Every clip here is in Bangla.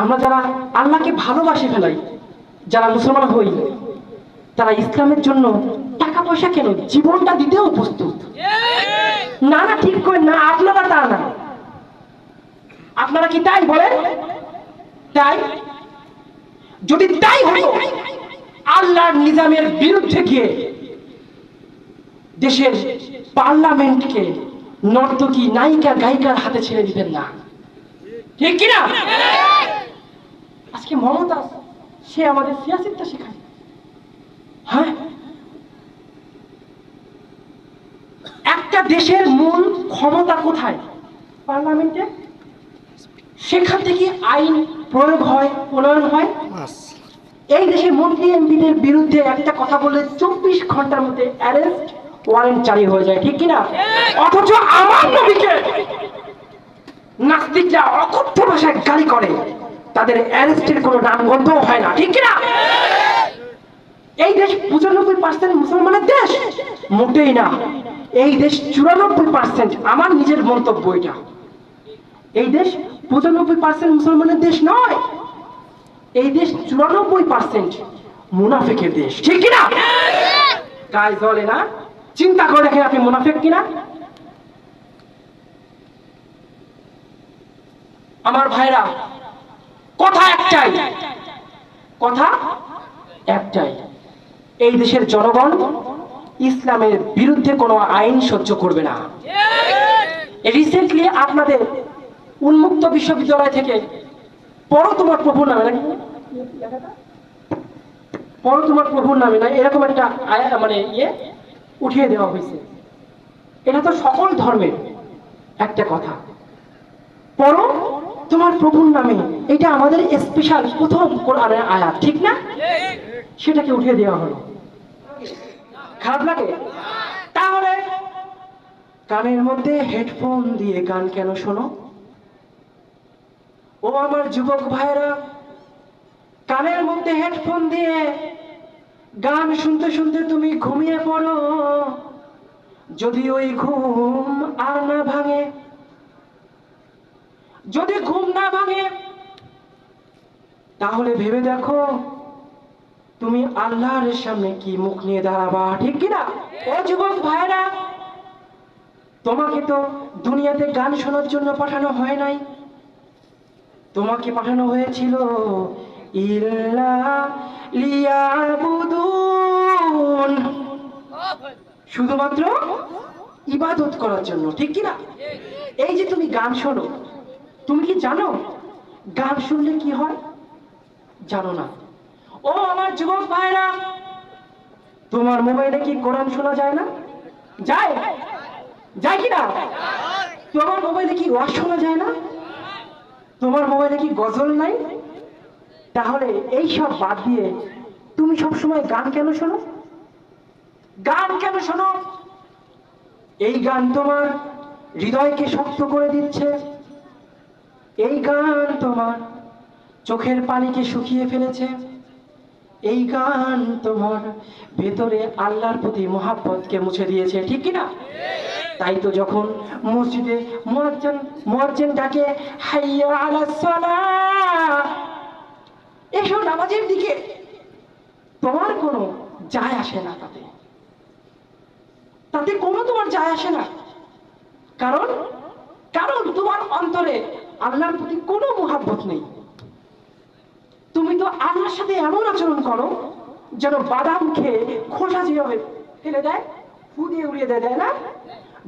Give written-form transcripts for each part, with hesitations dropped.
আমরা যারা আল্লাহকে ভালোবাসে ফেলাই, যারা মুসলমান হই, তারা ইসলামের জন্য টাকা পয়সা কেন জীবনটা দিতেও প্রস্তুত। না না, ঠিক করে না, আপনারা তা না। আপনারা কি তাই বলেন? তাই? যদি তাই হতো, আল্লাহর নিজামের বিরুদ্ধে গিয়ে দেশের পার্লামেন্টকে নর্তকী নায়িকা গায়িকার হাতে ছেড়ে দিতেন না, ঠিক কিনা? আজকে মমতা সে আমাদের সিয়াসিতটা শেখায়। হ্যাঁ, একটা দেশের মূল ক্ষমতা কোথায়? পার্লামেন্টে। সেখান থেকে আইন প্রয়োগ হয়, প্রণয়ন হয়। এই দেশের মন্ত্রী এমপিদের বিরুদ্ধে একটা কথা বললে 24 ঘন্টার মধ্যে অ্যারেস্ট ওয়ারেন্ট জারি হয়ে যায়, ঠিক কিনা? অথচ আমার নবীকে নাস্তিকরা অকথ্য ভাষায় গালি করে, তাদের অ্যারেস্টের কোনো নামগন্ধও হয় না, ঠিক কিনা? এই দেশ 95% মুসলমানের দেশ? মোটেই না। এই দেশ 94%। আমার নিজের মন্তব্য এটা। এই দেশ 95% মুসলমানের দেশ নয়, এই দেশ 94% মুনাফিকের দেশ, ঠিক কিনা? গায়ে জ্বলে না? চিন্তা করে দেখেন আপনি মুনাফিক কিনা। আমার ভাইরা, কথা একটাই, কথা একটাই, এই দেশের জনগণ ইসলামের বিরুদ্ধে কোনো আইন সহ্য করবে না। রিসেন্টলি আপনাদের উন্মুক্ত বিশ্ববিদ্যালয় থেকে পড়ো তোমার প্রভুর নামে, নাকি পড়ো তোমার প্রভুর নামে না, এরকম একটা মানে উঠিয়ে দেওয়া হয়েছে। এটা তো সকল ধর্মের একটা কথা, পড়ো তোমার প্রভুর নামে, এটা আমাদের স্পেশাল প্রথম কোরআনের আয়াত, ঠিক না? সেটাকে উঠিয়ে দেওয়া হলো। খারাপ লাগে? তাহলে কানের মধ্যে হেডফোন দিয়ে গান কেন শোনো? ও আমার যুবক ভাইরা, কানের মধ্যে হেডফোন দিয়ে গান শুনতে শুনতে তুমি ঘুমিয়ে পড়ো। যদি ওই ঘুম আর না ভাঙে, যদি ঘুম না ভাঙে, তাহলে ভেবে দেখো তুমি আল্লাহর সামনে কি মুখ নিয়ে দাঁড়াবা, ঠিক কিনা? ও যুবক ভাইরা, তোমাকে তো দুনিয়াতে গান শোনার জন্য পাঠানো হয় নাই, তোমাকে পাঠানো হয়েছিল ইল্লা লিয়াবুদুন, শুধুমাত্র ইবাদত করার জন্য, ঠিক কিনা? এই যে তুমি গান শোনো, তুমি কি জানো গান শুনলে কি হয়? জানো না। ও আমার যুবক ভাইরা, তোমার মোবাইলে কি কোরআন শোনা যায় না? যায়? যায় কিনা? তোমার মোবাইলে কি ওয়াজ শোনা যায় না? তোমার মোবাইলে কি গজল নাই? তাহলে এই সব বাদ দিয়ে তুমি সবসময় গান কেন শোনো? গান কেন শোনো? এই গান তোমার হৃদয়কে শক্ত করে দিচ্ছে, এই গান তোমার চোখের পানিকে শুকিয়ে ফেলেছে, এই গান তোমার ভেতরে আল্লাহর প্রতি মহাব্বতকে মুছে দিয়েছে, ঠিক কিনা? তাই তো যখন মসজিদে মুয়াজ্জিন ডাকে হাইয়া আলাস সালাহ, এসো নামাজের দিকে, তোমার কোনো যায় আসে না, তাতে কোনো তোমার যায় আসে না। কারণ কারণ তোমার অন্তরে আল্লাহর প্রতি কোনো মহাব্বত নেই। তুমি তো আল্লাহর সাথে এমন আচরণ করো যেন বাদাম খেয়ে খোসা যেভাবে ফেলে দেয়, ফু দিয়ে উড়িয়ে দেয়, দেয় না?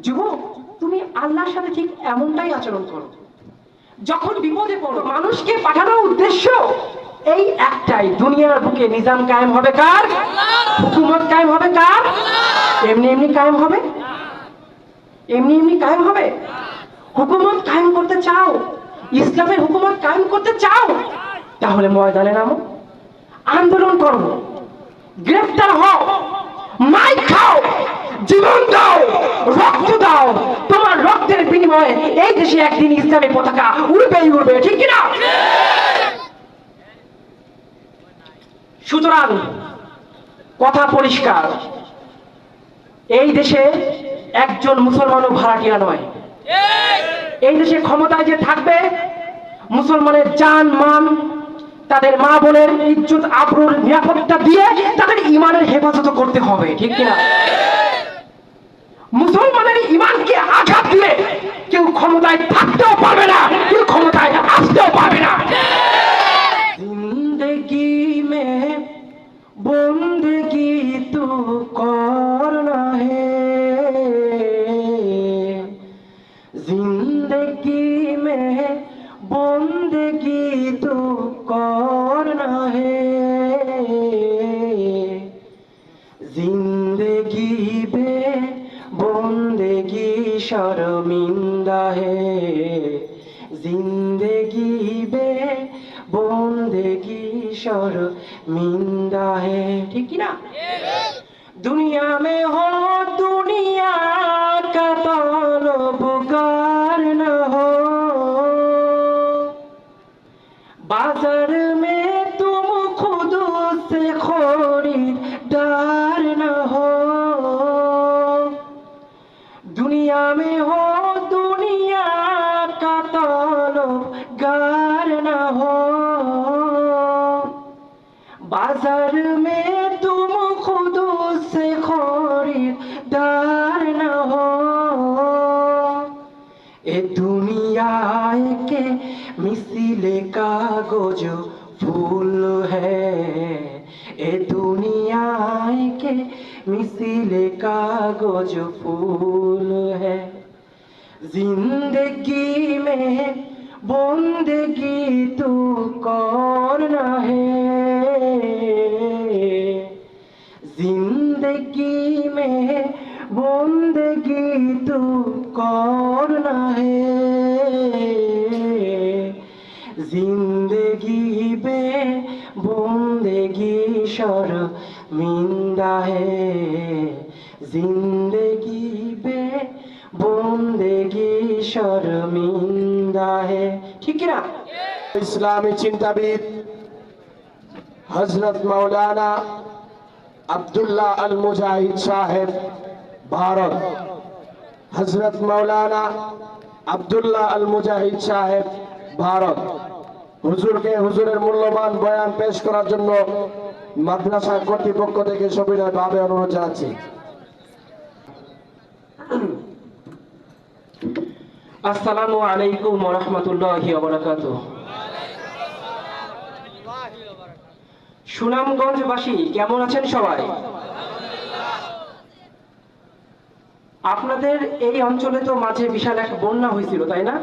যুবক, তুমি আল্লাহর সাথে ঠিক এমনটাই আচরণ করো। যখন বিপদে পড়ো, মানুষকে পাঠানোর উদ্দেশ্য এই একটাই, দুনিয়ার বুকে নিজাম কায়েম হবে কার? হুকুমত কায়েম হবে কার? এমনি এমনি কায়েম হবে? এমনি এমনি কায়েম হবে? হুকুমত কায়েম করতে চাও, ইসলামের হুকুমত কায়েম করতে চাও, তাহলে ময়দানে নামো, আন্দোলন করো, গ্রেফতার হও, মাইর খাও, জীবন দাও, রক্ত দাও। তোমার রক্তের বিনিময়ে এই দেশে একদিন ইসলামের পতাকা উড়বেই উড়বে, ঠিক কিনা? সুতরাং কথা পরিষ্কার, এই দেশে একজন মুসলমানও ভাড়াটিয়া নয়। এই দেশে ক্ষমতায় যে থাকবে মুসলমানের জান মান, তাদের মা বোনের ইজ্জত আবরুর নিরাপত্তা দিয়ে তাদের ইমানের হেফাজত করতে হবে, ঠিক কিনা? মুসলমানের ইমানকে আঘাত দিলে কেউ ক্ষমতায় থাকতেও পারবে না, কেউ ক্ষমতায় আসতেও পারবে না। জিন্দেগি মে বন্দেগি তু করনা হে, जिंदगी में बंदगी तू करना है, जिंदगी में बंदगी शर्मिंदा है, जिंदगी में बंदगी शर्मिंदा है, ठीक ना? दुनिया में हो दुनिया का तलबगार न हो, बाजार में तुम खुद से खरीदार न हो, दुनिया में हो दुनिया का तलबगार न हो, बाजार में तुम खुद से खरीदार न हो, ए दुनिया के मिसिले कागज फूल है, ए दुनिया के मिसिले कागज फूल है, जिंदगी में बंदगी तू करना है, जिंदगी में बंदगी तू करना है, जिंदगी में बंदगी शर्मिंदा है, जिंदगी में बंदगी शर्मिंदा है, ठीक है ना? इस्लामी चिंताविद हजरत मौलाना अब्दुल्ला अल मुजाहिद साहेब भारत, हजरत मौलाना अब्दुल्ला अल मुजाहिद साहेब भारत হুজুরকে হুজুরের মূল্যবান বয়ান পেশ করার জন্য মাদ্রাসা কর্তৃপক্ষ থেকে সবিনয়ভাবে অনুরোধ জানাচ্ছি। আসসালামু আলাইকুম ওয়া রাহমাতুল্লাহি ওয়া বারাকাতুহু। সুনামগঞ্জবাসী কেমন আছেন সবাই? আপনাদের এই অঞ্চলে তো মাঝে বিশাল এক বন্যা হয়েছিল, তাই না?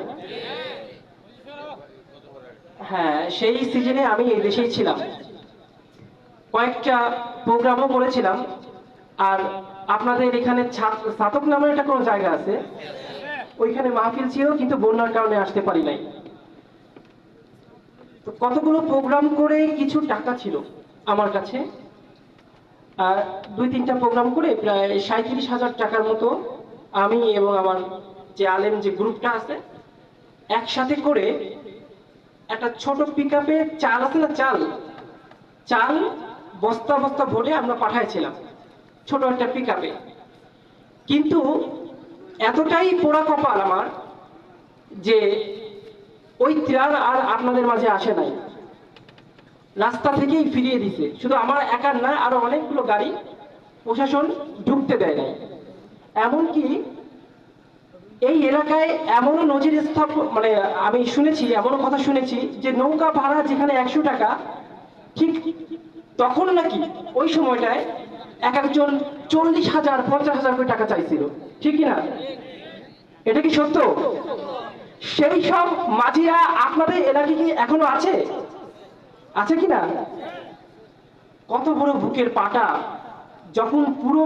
হ্যাঁ, সেই সিজনে আমি এই দেশেই ছিলাম, কয়েকটা প্রোগ্রামও করেছিলাম। আর আপনাদের এখানে ছাতক নামের একটা কোনো জায়গা আছে, ওইখানে মাহফিল ছিল, কিন্তু বন্যার কারণে আসতে পারি নাই। তো কতগুলো প্রোগ্রাম করে কিছু টাকা ছিল আমার কাছে, আর 2-3টা প্রোগ্রাম করে প্রায় 37,000 টাকার মতো আমি এবং আমার যে আলেম যে গ্রুপটা আছে একসাথে করে একটা ছোট পিকআপে চাল আছে না, চাল বস্তা বস্তা ভরে আমরা পাঠাইছিলাম ছোট একটা পিকআপে। কিন্তু এতটাই পোড়া কপাল আমার যে ওই ত্রাণ আর আপনাদের মাঝে আসে নাই, রাস্তা থেকেই ফিরিয়ে দিছে। শুধু আমার একার না, আরো অনেকগুলো গাড়ি প্রশাসন ঢুকতে দেয় নাই। এমনকি এই এলাকায় এমনও নজির মানে আমি শুনেছি, এমনও কথা শুনেছি যে নৌকা ভাড়া যেখানে 100 টাকা, ঠিক তখন নাকি ওই সময়টায় এক একজন 40,000 50,000 করে টাকা চাইছিল, ঠিক কিনা? এটা কি সত্য? সেই সব মাঝিরা আপনাদের এলাকায় কি এখনো আছে কিনা? কত বড় বুকের পাটা, যখন পুরো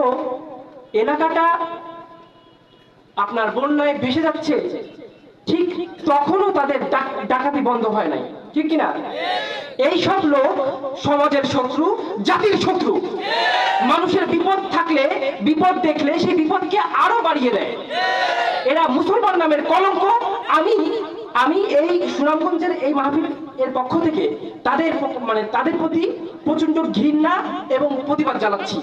এলাকাটা আপনার বন্যায় ভেসে যাচ্ছে, ঠিক তখনও তাদের ডাকাতি বন্ধ হয় নাই, ঠিক কিনা? এই সব লোক সমাজের শত্রু, জাতির শত্রু। মানুষের বিপদ থাকলে, বিপদ দেখলে সেই বিপদকে আরো বাড়িয়ে দেয়। এরা মুসলমান নামের কলঙ্ক। আমি এই সুনামগঞ্জের এই মাহফিল এর পক্ষ থেকে তাদের প্রতি প্রচন্ড ঘৃণা এবং প্রতিবাদ জানাচ্ছি।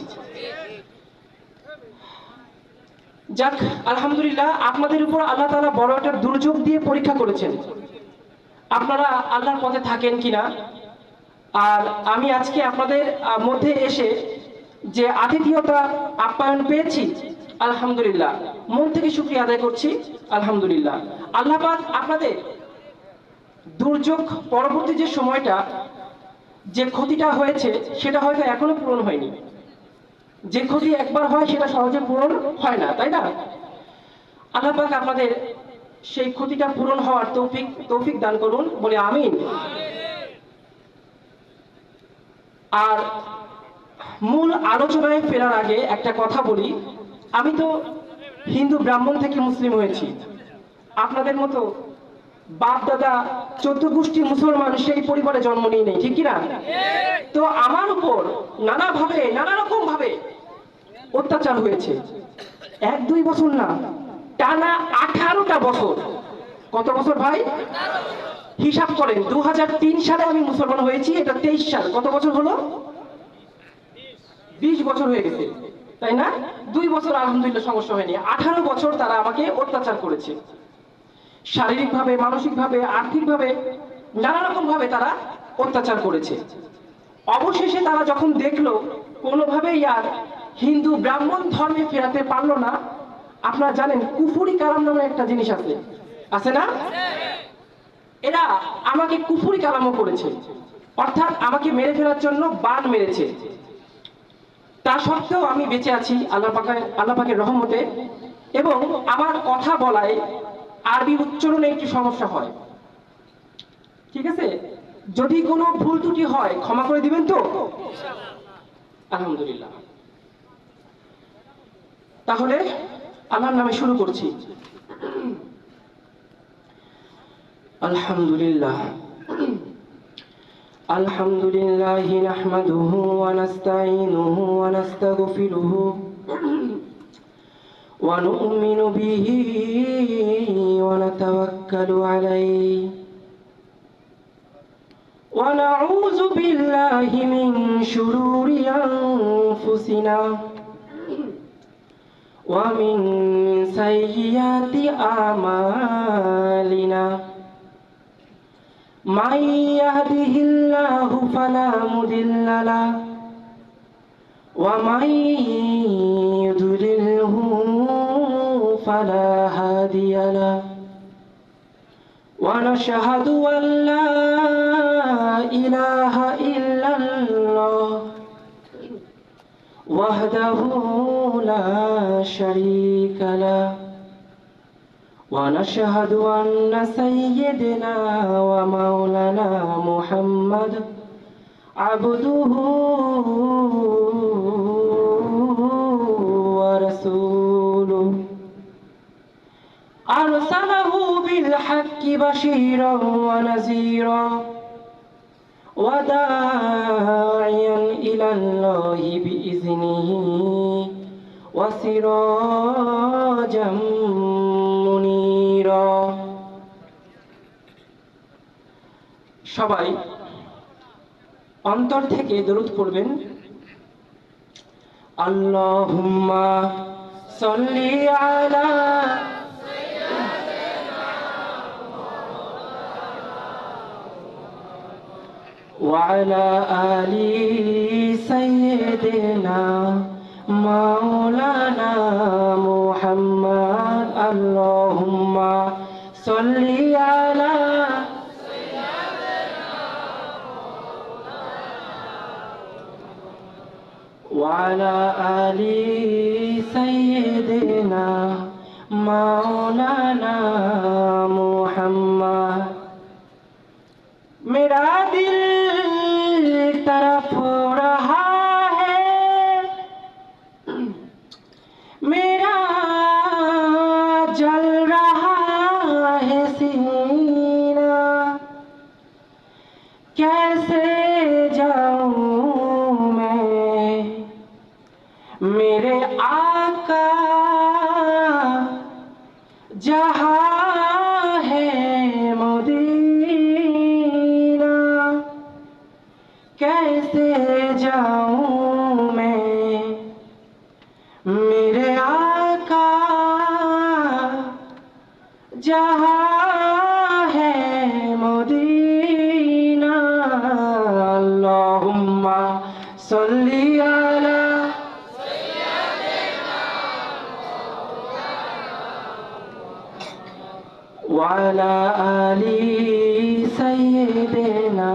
যাক, আলহামদুলিল্লাহ, আপনাদের উপর আল্লাহ তাআলা বড় একটা দুর্যোগ দিয়ে পরীক্ষা করেছেন। আপনারা আল্লাহর পথে থাকেন কিনা। আর আমি আজকে আপনাদের মধ্যে এসে যে আতিথেয়তা আপ্যায়ন পেয়েছি, আলহামদুলিল্লাহ, মন থেকে শুকরিয়া আদায় করছি। আলহামদুলিল্লাহ, আল্লাহ পাক আপনাদের দুর্যোগ পরবর্তী যে সময়টা, যে ক্ষতিটা হয়েছে সেটা হয়তো এখনো পূরণ হয়নি। যে ক্ষতি একবার হয় সেটা সহজে পূরণ হয় না, তাই না? আল্লাহ পাক আপনাদের সেই ক্ষতিটা পূরণ হওয়ার তৌফিক দান করুন, বলে আমিন। আর মূল আলোচনায় ফেরার আগে একটা কথা বলি, আমি তো হিন্দু ব্রাহ্মণ থেকে মুসলিম হয়েছি। আপনাদের মতো বাপ দাদা 14 গোষ্ঠী মুসলমান সেই পরিবারে জন্ম নিয়ে নেই, ঠিক কিনা? তো আমার উপর নানা রকম ভাবে অত্যাচার হয়েছে। 1-2 বছর না, টানা 18টা বছর। কত বছর ভাই? হিসাব করেন, 2003 সালে আমি মুসলমান হয়েছি, এটা 23 সাল, কত বছর হলো? 20 বছর হয়ে গেছে, তাই না? 2 বছর আলহামদুলিল্লাহ সমস্যা হয়নি, 18 বছর তারা আমাকে অত্যাচার করেছে। শারীরিকভাবে, মানসিকভাবে, আর্থিকভাবে, নানা রকম ভাবে তারা অত্যাচার করেছে। অবশেষে তারা যখন দেখলো কোনোভাবেই আর হিন্দু ব্রাহ্মণ ধর্মে ফেরাতে পারলো না, আপনারা জানেন কুফুরি কালাম নামে একটা জিনিস আছে না? এরা আমাকে কুফুরি কালামও করেছে, অর্থাৎ আমাকে মেরে ফেলার জন্য বান মেরেছে। তা সত্ত্বেও আমি বেঁচে আছি আল্লাহ পাকের রহমতে। এবং আমার কথা বলায় আরবি উচ্চারণে একটু সমস্যা হয়, ঠিক আছে? যদি কোনো ভুল ত্রুটি হয় ক্ষমা করে দিবেন তো? আলহামদুলিল্লাহ। তাহলে আল্লাহর নামে শুরু করছি। আলহামদুলিল্লাহ, আলহামদুলিল্লাহ নাহমাদুহু ওয়া নাস্তাঈনুহু ওয়া নাস্তাগফিরুহু ওয়া নু'মিনু বিহি ওয়া নাতাওয়াক্কালু আলাইহি ওয়া নাউযু বিল্লাহি মিন শুরুরি আনফুসিনা ওয়া মিন সাইয়্যাতি আমালিনা। من يهده الله فلا مضل له ومن يضلله فلا هادي له ونشهد أن لا إله إلا الله وحده لا شريك له ونشهد أن سيدنا ومولانا محمد عبده ورسوله أرسله بالحق بشيرا ونذيرا وداعيا إلى الله بإذنه وسراجا منيرا। সবাই অন্তর থেকে দরুদ পড়বেন। আল্লাহুম্মা সাল্লি আলা ওয়া আলা আলি সাইয়্যিদিনা মাওলানা মুহাম্মদ। আল্লাহুম্মা সাল্লি আলা ওয়া আলা আলি সাইয়্যিদিনা মাওলানা মুহাম্মদ। मेरा दिल तरफ रहा है, मेरा जल रहा है सीना, कैसे जाऊं मैं मेरे आका जहाँ है मदीना, कैसे जाऊं मैं मेरे आका जहाँ है मदीना। وعلى آل سيدنا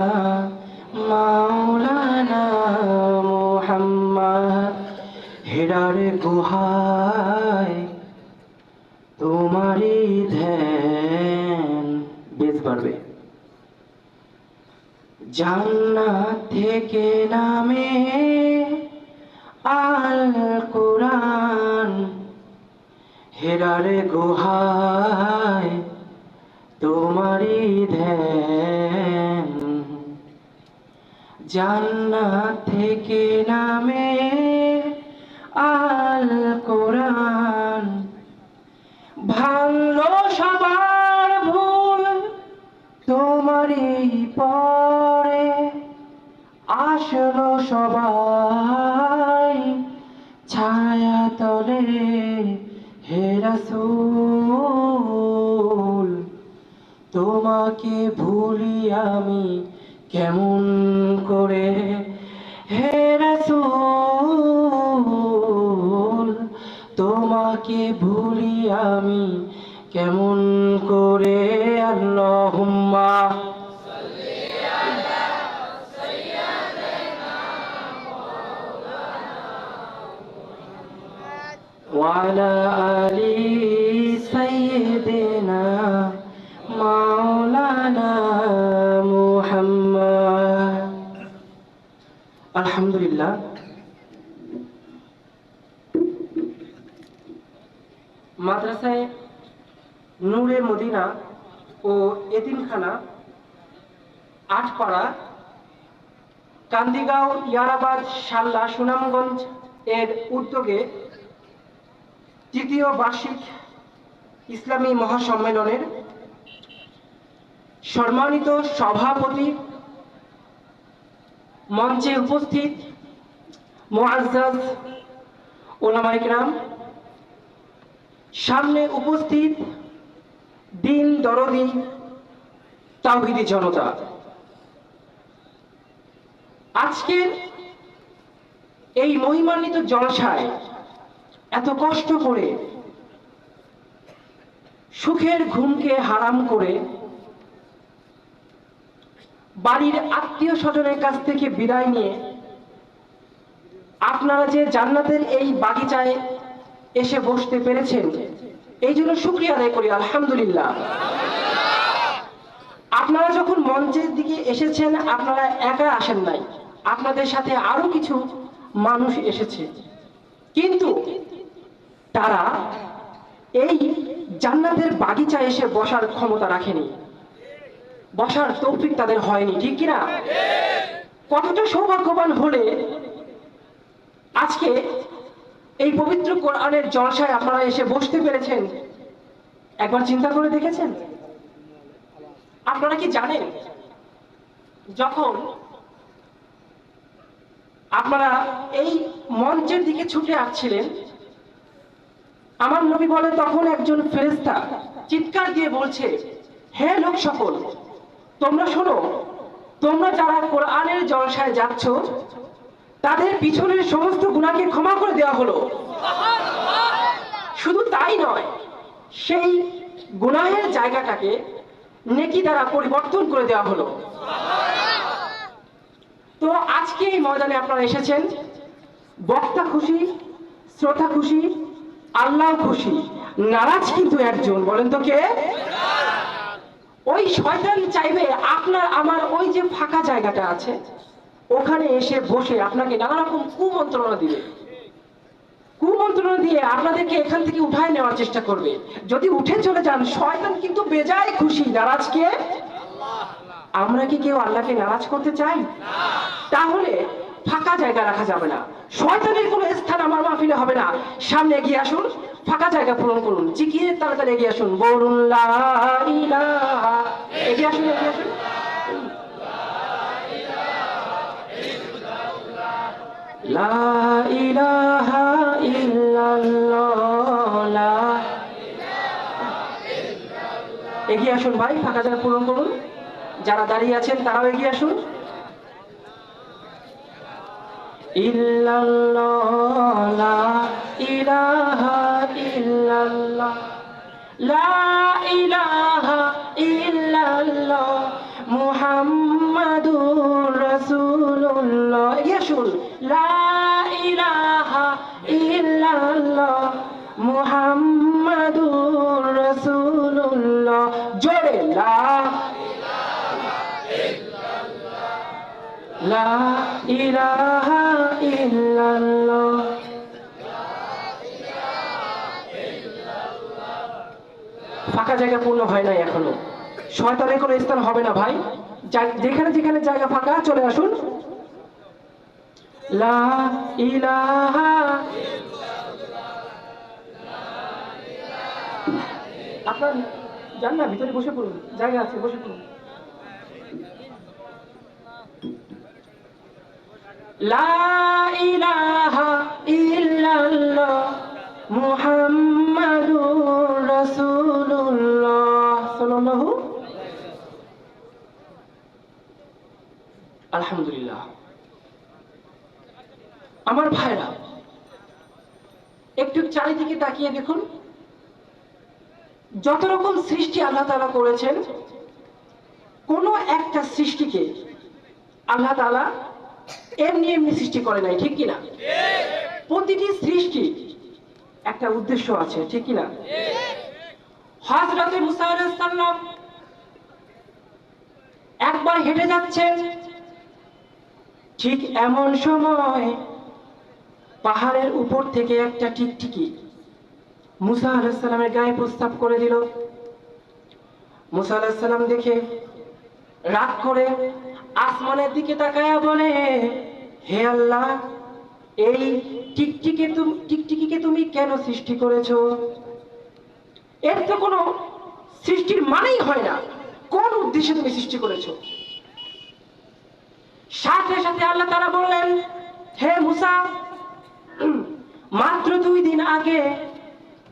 মাওলানা মুহাম্মদ। হেরার গুহায় তোমারই ধ্যান, বেশ পারবে। জান্নাত থেকে নামে আল কোরআন, হেরার গুহায় তোমারই ধ্যান। জান্নাত থেকে নামে আল কোরআন, ভাঙলো সবার ভুল তোমারই পরে, আসলো সবাই ছায়া তলে হে রাসূল। তোমাকে ভুলি আমি কেমন করে হে রাসূল, তোমাকে ভুলি আমি কেমন করে। আল্লাহুম্মা ওয়ালা আলি সাইয়্যিদিনা মাওলানা মুহাম্মদ। আলহামদুলিল্লাহ, মাদ্রাসায় নূরে মদিনা ও এতিমখানা আটপাড়া, কান্দিগাঁও, ইয়ারাবাদ, শাল্লা, সুনামগঞ্জ এর উদ্যোগে তৃতীয় বার্ষিক ইসলামী মহাসম্মেলনের সম্মানিত সভাপতি, মঞ্চে উপস্থিত মুআজ্জাজ উলামায়ে কেরাম, সামনে উপস্থিত দিন দরদি তাওহীদি জনতা, আজকের এই মহিমান্বিত জলসায় এত কষ্ট করে সুখের ঘুমকে হারাম করে বাড়ির আত্মীয় স্বজনের কাছ থেকে বিদায় নিয়ে আপনারা যে জান্নাতের এই বাগিচায় এসে বসতে পেরেছেন, এই জন্য শুকরিয়া আদায় করি আলহামদুলিল্লাহ। আপনারা যখন মঞ্চের দিকে এসেছেন, আপনারা একা আসেন নাই, আপনাদের সাথে আরো কিছু মানুষ এসেছে, কিন্তু তারা এই জান্নাতের বাগিচায় এসে বসার ক্ষমতা রাখেনি, বসার তৌফিক তাদের হয়নি, ঠিক কিনা? কতটা সৌভাগ্যবান হলে আজকে এই পবিত্র কোরআনের জলসায় আপনারা এসে বসতে পেরেছেন, একবার চিন্তা করে দেখেছেন? আপনারা কি জানেন, যখন আপনারা এই মঞ্চের দিকে ছুটে আসছিলেন, আমার নবী বলে তখন একজন ফেরেশতা চিৎকার দিয়ে বলছে, হে লোক সকল, তোমরা শোনো, তোমরা যারা কোরআনের জলসায় যাচ্ছ তাদের পিছনের সমস্ত গুনাহকে ক্ষমা করে দেওয়া হলো। শুধু তাই নয়, সেই গুনাহের জায়গাটাকে নেকি দ্বারা পরিবর্তন করে দেওয়া হলো। তো আজকে এই ময়দানে আপনারা এসেছেন, বক্তা খুশি, শ্রোতা খুশি, আল্লাহ খুশি, নারাজ কিন্তু একজন, বলেন তো কে? ওই শয়তান চাইবে আপনার আমার ওই যে ফাঁকা জায়গাটা আছে ওখানে এসে বসে আপনাকে নানা রকম কুমন্ত্রণা দিবে, কুমন্ত্রণা দিয়ে আপনাদেরকে এখান থেকে উঠায় নেওয়ার চেষ্টা করবে। যদি উঠে চলে যান, শয়তান কিন্তু বেজায় খুশি। নারাজ কে? আমরা কি কেউ আল্লাহকে নারাজ করতে চাই? তাহলে ফাঁকা জায়গা রাখা যাবে না, শয়তানের কোনো স্থান আমার মাহফিলে হবে না। সামনে এগিয়ে আসুন, ফাঁকা জায়গা পূরণ করুন, জিকিরে তাড়াতাড়ি এগিয়ে আসুন, বলুন লা ইলাহা, এগিয়ে আসুন, এগিয়ে আসুন। লা ইলাহা ইল্লাল্লাহ, লা এগিয়ে আসুন ভাই, ফাঁকা জায়গা পূরণ করুন। যারা দাঁড়িয়ে আছেন তারাও এগিয়ে আসুন। ইল্লাল্লাহ, লা ইলাহা ইল্লাল্লাহ, লা ইলাহা ইল্লাল্লাহ মুহাম্মাদুর রাসূলুল্লাহ। ইয়াশুল লা ইলাহা ইল্লাল্লাহ মুহাম্মাদুর রাসূলুল্লাহ। জোরে লা ইলাহা ইল্লাল্লাহ। ফাঁকা জায়গা পূর্ণ হয় নাই এখনো, শয়তানের কোনো স্থান হবে না ভাই। যেখানে যেখানে জায়গা ফাঁকা চলে আসুন। লা ইলাহা, আপনার যান না, ভিতরে বসে পড়ুন, জায়গা আছে, বসে পড়ুন। লা ইলাহা ইল্লাল্লাহ মুহাম্মাদুর রাসূলুল্লাহ সাল্লাল্লাহু। আলহামদুলিল্লাহ। আমার ভাইরা, একটু চারিদিকে তাকিয়ে দেখুন, যত রকম সৃষ্টি আল্লাহ তাআলা করেছেন, কোন একটা সৃষ্টিকে আল্লাহ তাআলা এমনি এমনি সৃষ্টি করে নাই, ঠিক কিনা? প্রতিটি সৃষ্টি একটা উদ্দেশ্য আছে, ঠিক কিনা? হযরত মুসা আলাইহিস সালাম একবার হেঁটে যাচ্ছেন, ঠিক এমন সময় পাহাড়ের উপর থেকে একটা টিকটিকি মুসা আলাইহিস সালামের গায়ে প্রস্তাব করে দিল। মুসা আলাইহিস সালাম দেখে রাগ করে আসমানের দিকে তাকায়া বলে, হে আল্লাহ, এই টিকটিকিকে তুমি কেন সৃষ্টি করেছো? এর তো কোনো সৃষ্টির মানেই হয় না, কোন উদ্দেশ্যে তুমি সৃষ্টি করেছো? সাথে সাথে আল্লাহ তাআলা বললেন, হে মুসা, মাত্র 2 দিন আগে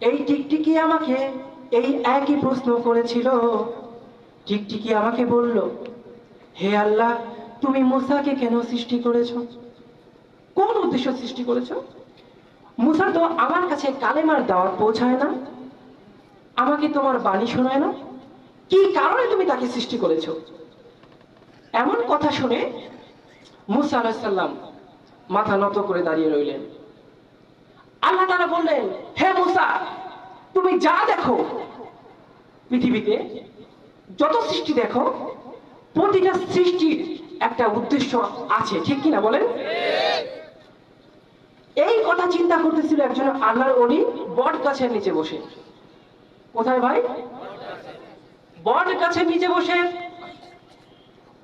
এই টিকটিকি আমাকে এই একই প্রশ্ন করেছিল। টিকটিকি আমাকে বলল, হে আল্লাহ, তুমি মুসাকে কেন সৃষ্টি করেছো? কোন উদ্দেশ্য সৃষ্টি করেছো? মুসা তো আমার কাছে কালেমার দাওয়াত পৌঁছায় না, আমাকে তোমার বাণী শোনায় না, কি কারণে তুমি তাকে সৃষ্টি করেছো? এমন কথা শুনে মুসা আলাইহিস সালাম মাথা নত করে দাঁড়িয়ে রইলেন। আল্লাহ তাআলা বললেন, হে মুসা, তুমি যা দেখো পৃথিবীতে, যত সৃষ্টি দেখো, প্রতিটা সৃষ্টির একটা উদ্দেশ্য আছে, ঠিক কিনা বলেন? এই কথা চিন্তা করতেছিল একজন আল্লাহর ওলি বট গাছের নিচে বসে। কোথায় ভাই? বট গাছের নিচে বসে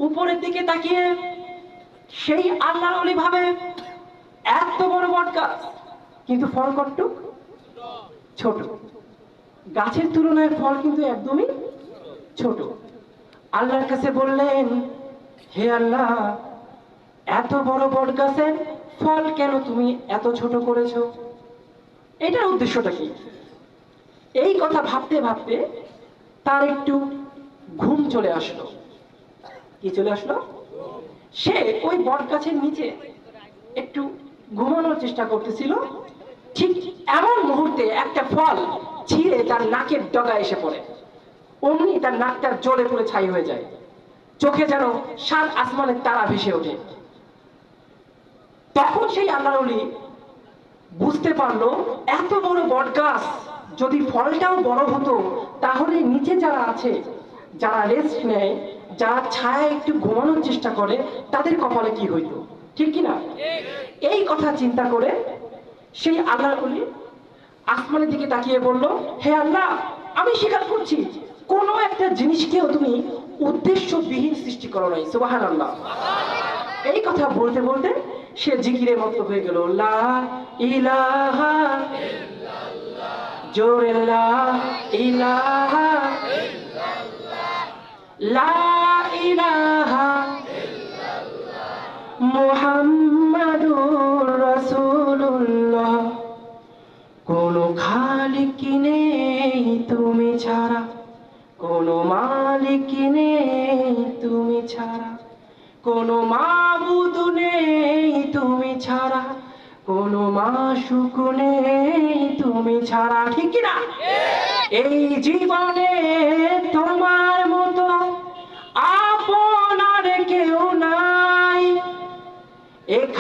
উপরের দিকে তাকিয়ে সেই আল্লাহর ওলি ভাবে, এত বড় বট গাছ, কিন্তু ফল কতটুক ছোট, গাছের তুলনায় ফল কিন্তু একদমই ছোট। আল্লাহর কাছে বললেন, হে আল্লাহ, এত বড় বট গাছের ফল কেন তুমি এত ছোট করেছো? এটার উদ্দেশ্যটা কি? এই কথা ভাবতে ভাবতে তার একটু ঘুম চলে আসলো। কি চলে আসলো? সে ওই বট গাছের নিচে একটু ঘুমানোর চেষ্টা করতেছিল, ঠিক এমন মুহূর্তে একটা ফল ছিঁড়ে তার নাকের ডগায় এসে পড়ে। অমনি তার নাকটা জ্বলে পুড়ে ছাই হয়ে যায়, চোখে যেন 7 আসমানের তারা ভেসে ওঠে। তখন সেই আল্লাহর ওলি বুঝতে পারলো, এত বড় বট গাছ যদি ফলটাও বড় হতো, তাহলে নিচে যারা আছে, যারা রেস্ট নেয়, যারা ছায়া একটু ঘুমানোর চেষ্টা করে, তাদের কপালে কি হইতো, ঠিক কিনা? এই কথা চিন্তা করে সেই আল্লাহর ওলি আসমানের দিকে তাকিয়ে বলল, হে আল্লাহ, আমি স্বীকার করছি, কোনো একটা জিনিসকেও তুমি উদ্দেশ্যবিহীন সৃষ্টি করো নাই। সুবহানাল্লাহ। এই কথা বলতে বলতে সে জিকিরে মত্ত হয়ে গেল। লা ইলাহা ইল্লাল্লাহ, জোরে লা ইলাহা ইল্লাল্লাহ, লা ইলাহা ইল্লাল্লাহ মুহাম্মাদুর রাসূলুল্লাহ। কোনো খালিক নেই তুমি ছাড়া, কোনো মালিক নেই তুমি ছাড়া, কোনো মাবুদ নেই তুমি ছাড়া, কোনো মাশুক নেই তুমি ছাড়া, ঠিক কিনা? এই জীবনে তোমার মতো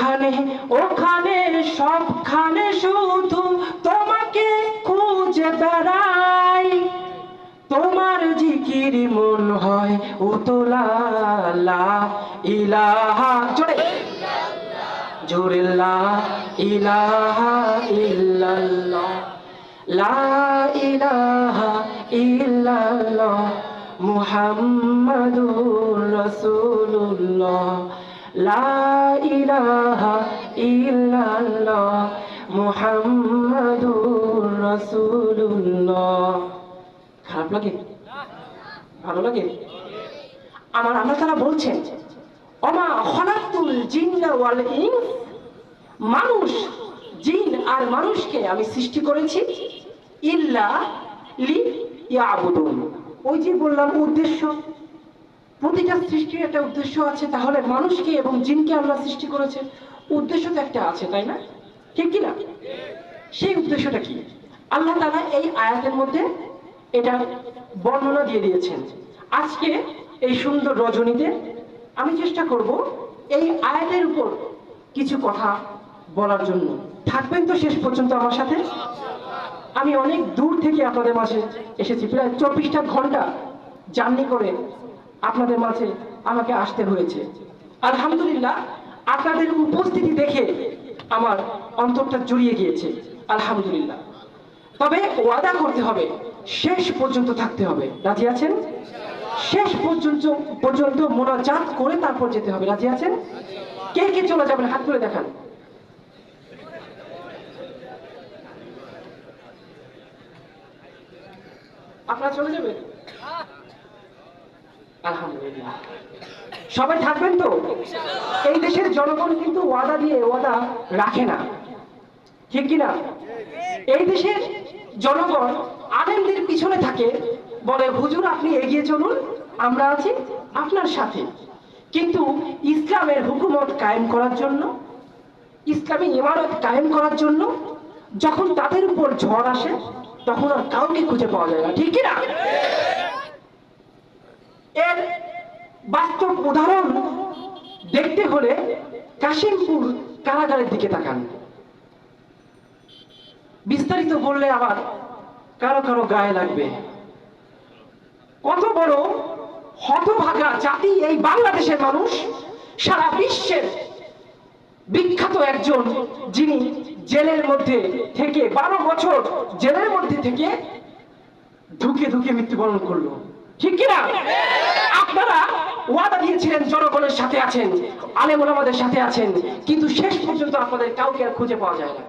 এখানে ওখানে সবখানে শুধু তোমাকে খুঁজে বেড়াই, তোমার জিকির মন হয় উতলা, লা ইলাহা জোরে জোরে লা ইলাহা ইল্লাল্লাহ, লা ইলাহা ইল্লাল্লাহ মুহাম্মাদুর রাসূলুল্লাহ, লা ইলাহা ইল্লাল্লাহ মুহাম্মাদুর রাসূলুল্লাহ। খারাপ লাগে? ভালো লাগে? আমার আল্লাহ তাআলা বলছেন ওমা খালাকতুল জিন্না ওয়াল ইনস, মানুষ জিন আর মানুষকে আমি সৃষ্টি করেছি ইল্লা লিয়াবুদুন। ওই যে বললাম উদ্দেশ্য, প্রতিটা সৃষ্টির একটা উদ্দেশ্য আছে। তাহলে মানুষকে এবং জিনকে আল্লাহ সৃষ্টি করেছে, উদ্দেশ্য তো একটা আছে, তাই না? ঠিক কি না? সেই উদ্দেশ্যটা কি আল্লাহ তাআলা এই আয়াতের মধ্যে এটা বর্ণনা দিয়ে দিয়েছেন। আজকে এই সুন্দর রজনীতে আমি চেষ্টা করব এই আয়াতের উপর কিছু কথা বলার জন্য। থাকবেন তো শেষ পর্যন্ত আমার সাথে? আমি অনেক দূর থেকে আপনাদের মাঝে এসেছি, প্রায় 24টা ঘন্টা জার্নি করে আপনাদের মাঝে আমাকে আসতে হয়েছে। আলহামদুলিল্লাহ, আপনাদের উপস্থিতি দেখে আমার অন্তরটা জুড়িয়ে গিয়েছে, আলহামদুলিল্লাহ। তবে ওয়াদা করতে হবে, শেষ পর্যন্ত থাকতে হবে। রাজি আছেন? শেষ পর্যন্ত মোনাজাত করে তারপর যেতে হবে। রাজি আছেন? কে কে চলে যাবেন হাত তুলে দেখান। আপনারা চলে যাবেন? আলহামদুলিল্লাহ। সবাই থাকবেন তো? এই দেশের জনগণ কিন্তু ওয়াদা দিয়ে ওয়াদা রাখে না, ঠিক কিনা? এই দেশের জনগণ আলেমদের পিছনে থাকে, বলে হুজুর আপনি এগিয়ে চলুন, আমরা আছি আপনার সাথে। কিন্তু ইসলামের হুকুমত কায়েম করার জন্য, ইসলামী ইমারত কায়েম করার জন্য যখন তাদের উপর ঝড় আসে তখন আর কাউকে খুঁজে পাওয়া যায় না, ঠিক কিনা? এর বাস্তব উদাহরণ দেখতে হলে কাশিমপুর কারাগারের দিকে তাকান। বিস্তারিত বললে আবার কারো কারো গায়ে লাগবে। কত বড় হতভাগা জাতি এই বাংলাদেশের মানুষ, সারা বিশ্বের বিখ্যাত একজন, যিনি জেলের মধ্যে থেকে 12 বছর জেলের মধ্যে থেকে ধুকে ধুকে মৃত্যুবরণ করলো, ঠিক কিনা? আপনারা ওয়াদা দিয়েছিলেন জনগণের সাথে আছেন, আলেম ওলামাদের সাথে আছেন, কিন্তু শেষ পর্যন্ত আপনাদের কাউকে আর খুঁজে পাওয়া যায় না।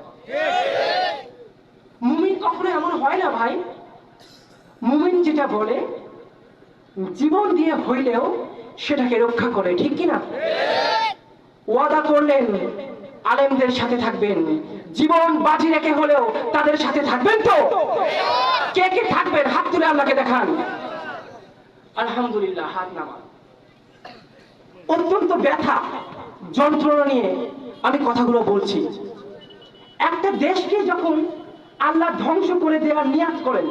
মুমিন কখনো এমন হয় না ভাই। মুমিন যেটা বলে জীবন দিয়ে হইলেও সেটাকে রক্ষা করে, ঠিক কিনা? ওয়াদা করলেন আলেমদের সাথে থাকবেন, জীবন বাজি রেখে হলেও তাদের সাথে থাকবেন তো? কে কে থাকবেন হাত তুলে আল্লাহকে দেখান। আলহামদুলিল্লাহ, হাত নামান। অত্যন্ত ব্যথা যন্ত্রণা নিয়ে আমি কথাগুলো বলছি। একটা দেশকে যখন আল্লাহ ধ্বংস করে দেওয়ার নিয়াত করেন,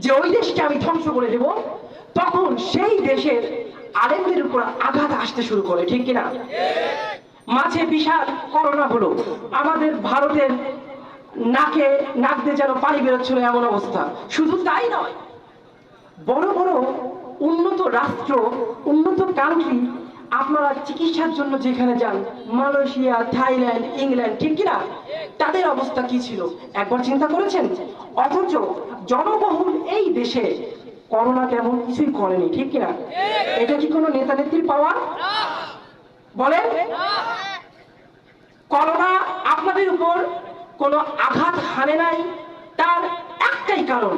যে ওই দেশকে আমি ধ্বংস করে দেব, তখন সেই দেশের আলেমদের উপর আঘাত আসতে শুরু করে, ঠিক কিনা? মাঝে বিশাল করোনা হলো, আমাদের ভারতের নাক দিয়ে যেন পানি বেরোচ্ছিল এমন অবস্থা। শুধু তাই নয়, বড় বড় উন্নত রাষ্ট্র, উন্নত কান্ট্রি, আপনারা চিকিৎসার জন্য যেখানে যান, মালয়েশিয়া, থাইল্যান্ড, ইংল্যান্ড, ঠিক কিনা? তাদের অবস্থা কি ছিল একবার চিন্তা করেছেন? অথচ জনবহুল এই দেশে করোনা তেমন কিছুই করেনি, ঠিক কিনা? এটা কি কোনো নেতা নেত্রীর পাওয়া? বলেন। করোনা আপনাদের উপর কোনো আঘাত হানে নাই, তার একটাই কারণ,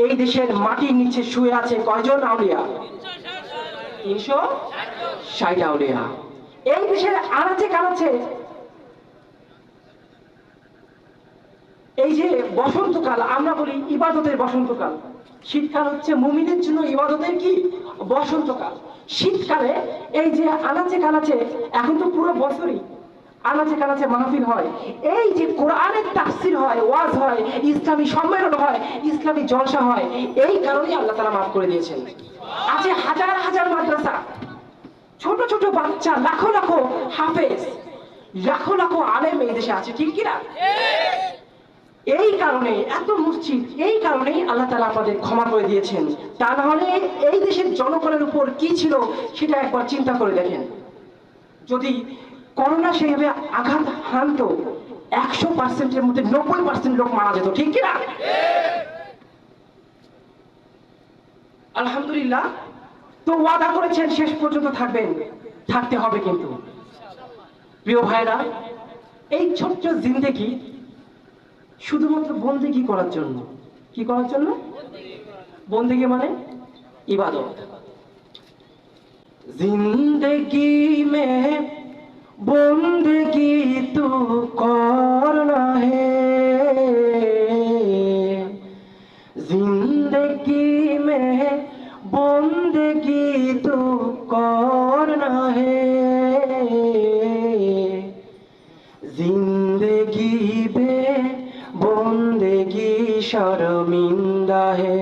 এই দেশের মাটির নিচে শুয়ে আছে কয়জন আউলিয়া? 360 আউলিয়া। এই দেশের আনাচে কানাচে এই যে বসন্তকাল, আমরা বলি ইবাদতের বসন্তকাল, শীতকাল হচ্ছে মুমিনের জন্য ইবাদতের কি বসন্তকাল। শীতকালে এই যে আনাচে কানাচে, এখন তো পুরো বছরই আনাচে কানাচে মাহফিল হয়, এই যে কোরআনের তাফসীর হয়, ওয়াজ হয়, ইসলামী সম্মেলন হয়, ইসলামী জলসা হয়, এই কারণেই আল্লাহ তাআলা মাফ করে দিয়েছেন। আছে হাজার হাজার মাদ্রাসা, ছোট ছোট বাচ্চা, লাখো লাখো হাফেজ, লাখো লাখো আলেম এই দেশে আছে, ঠিক কিনা? এই কারণে এত মসজিদ, এই কারণেই আল্লাহ তাআলা আপনাদের ক্ষমা করে দিয়েছেন। তা না হলে এই দেশের জনগণের উপর কি ছিল সেটা একবার চিন্তা করে দেখেন। যদি করোনা সেইভাবে আঘাত হানত, 100%-এর মধ্যে 90% লোক মারা যেত, ঠিক কিনা? আলহামদুলিল্লাহ, তো ওয়াদা করেছেন শেষ পর্যন্ত থাকবেন, থাকতে হবে। কিন্তু প্রিয় ভাইরা, এই ছোট্ট জিন্দেগি শুধুমাত্র বন্দেগি করার জন্য। কি করার জন্য? বন্দেগি মানে ইবাদত। जिंदगी में बंदगी तू करना है, जिंदगी में बंदगी तू करना है, जिंदगी बे बंदगी शर्मिंदा है,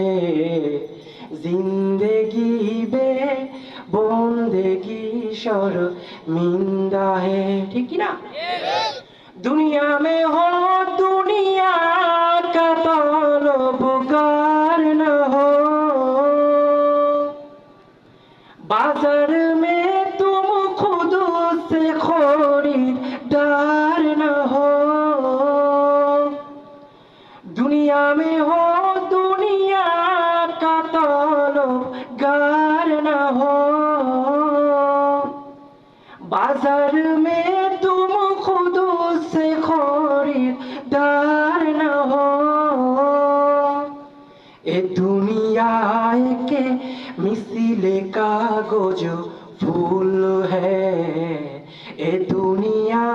जिंदगी बे बंदगी शर्मिंदा है, ठीक है ना? दुनिया में हो दुनिया का तलबगार न हो, बाजार में तुम खुद से खरीदार न हो, दुनिया में हो दुनिया का तलबगार न हो, बाजार में तुम खुद से खरीदार न हो, ए दुनिया के मिसिले कागज फूल है, ए दुनिया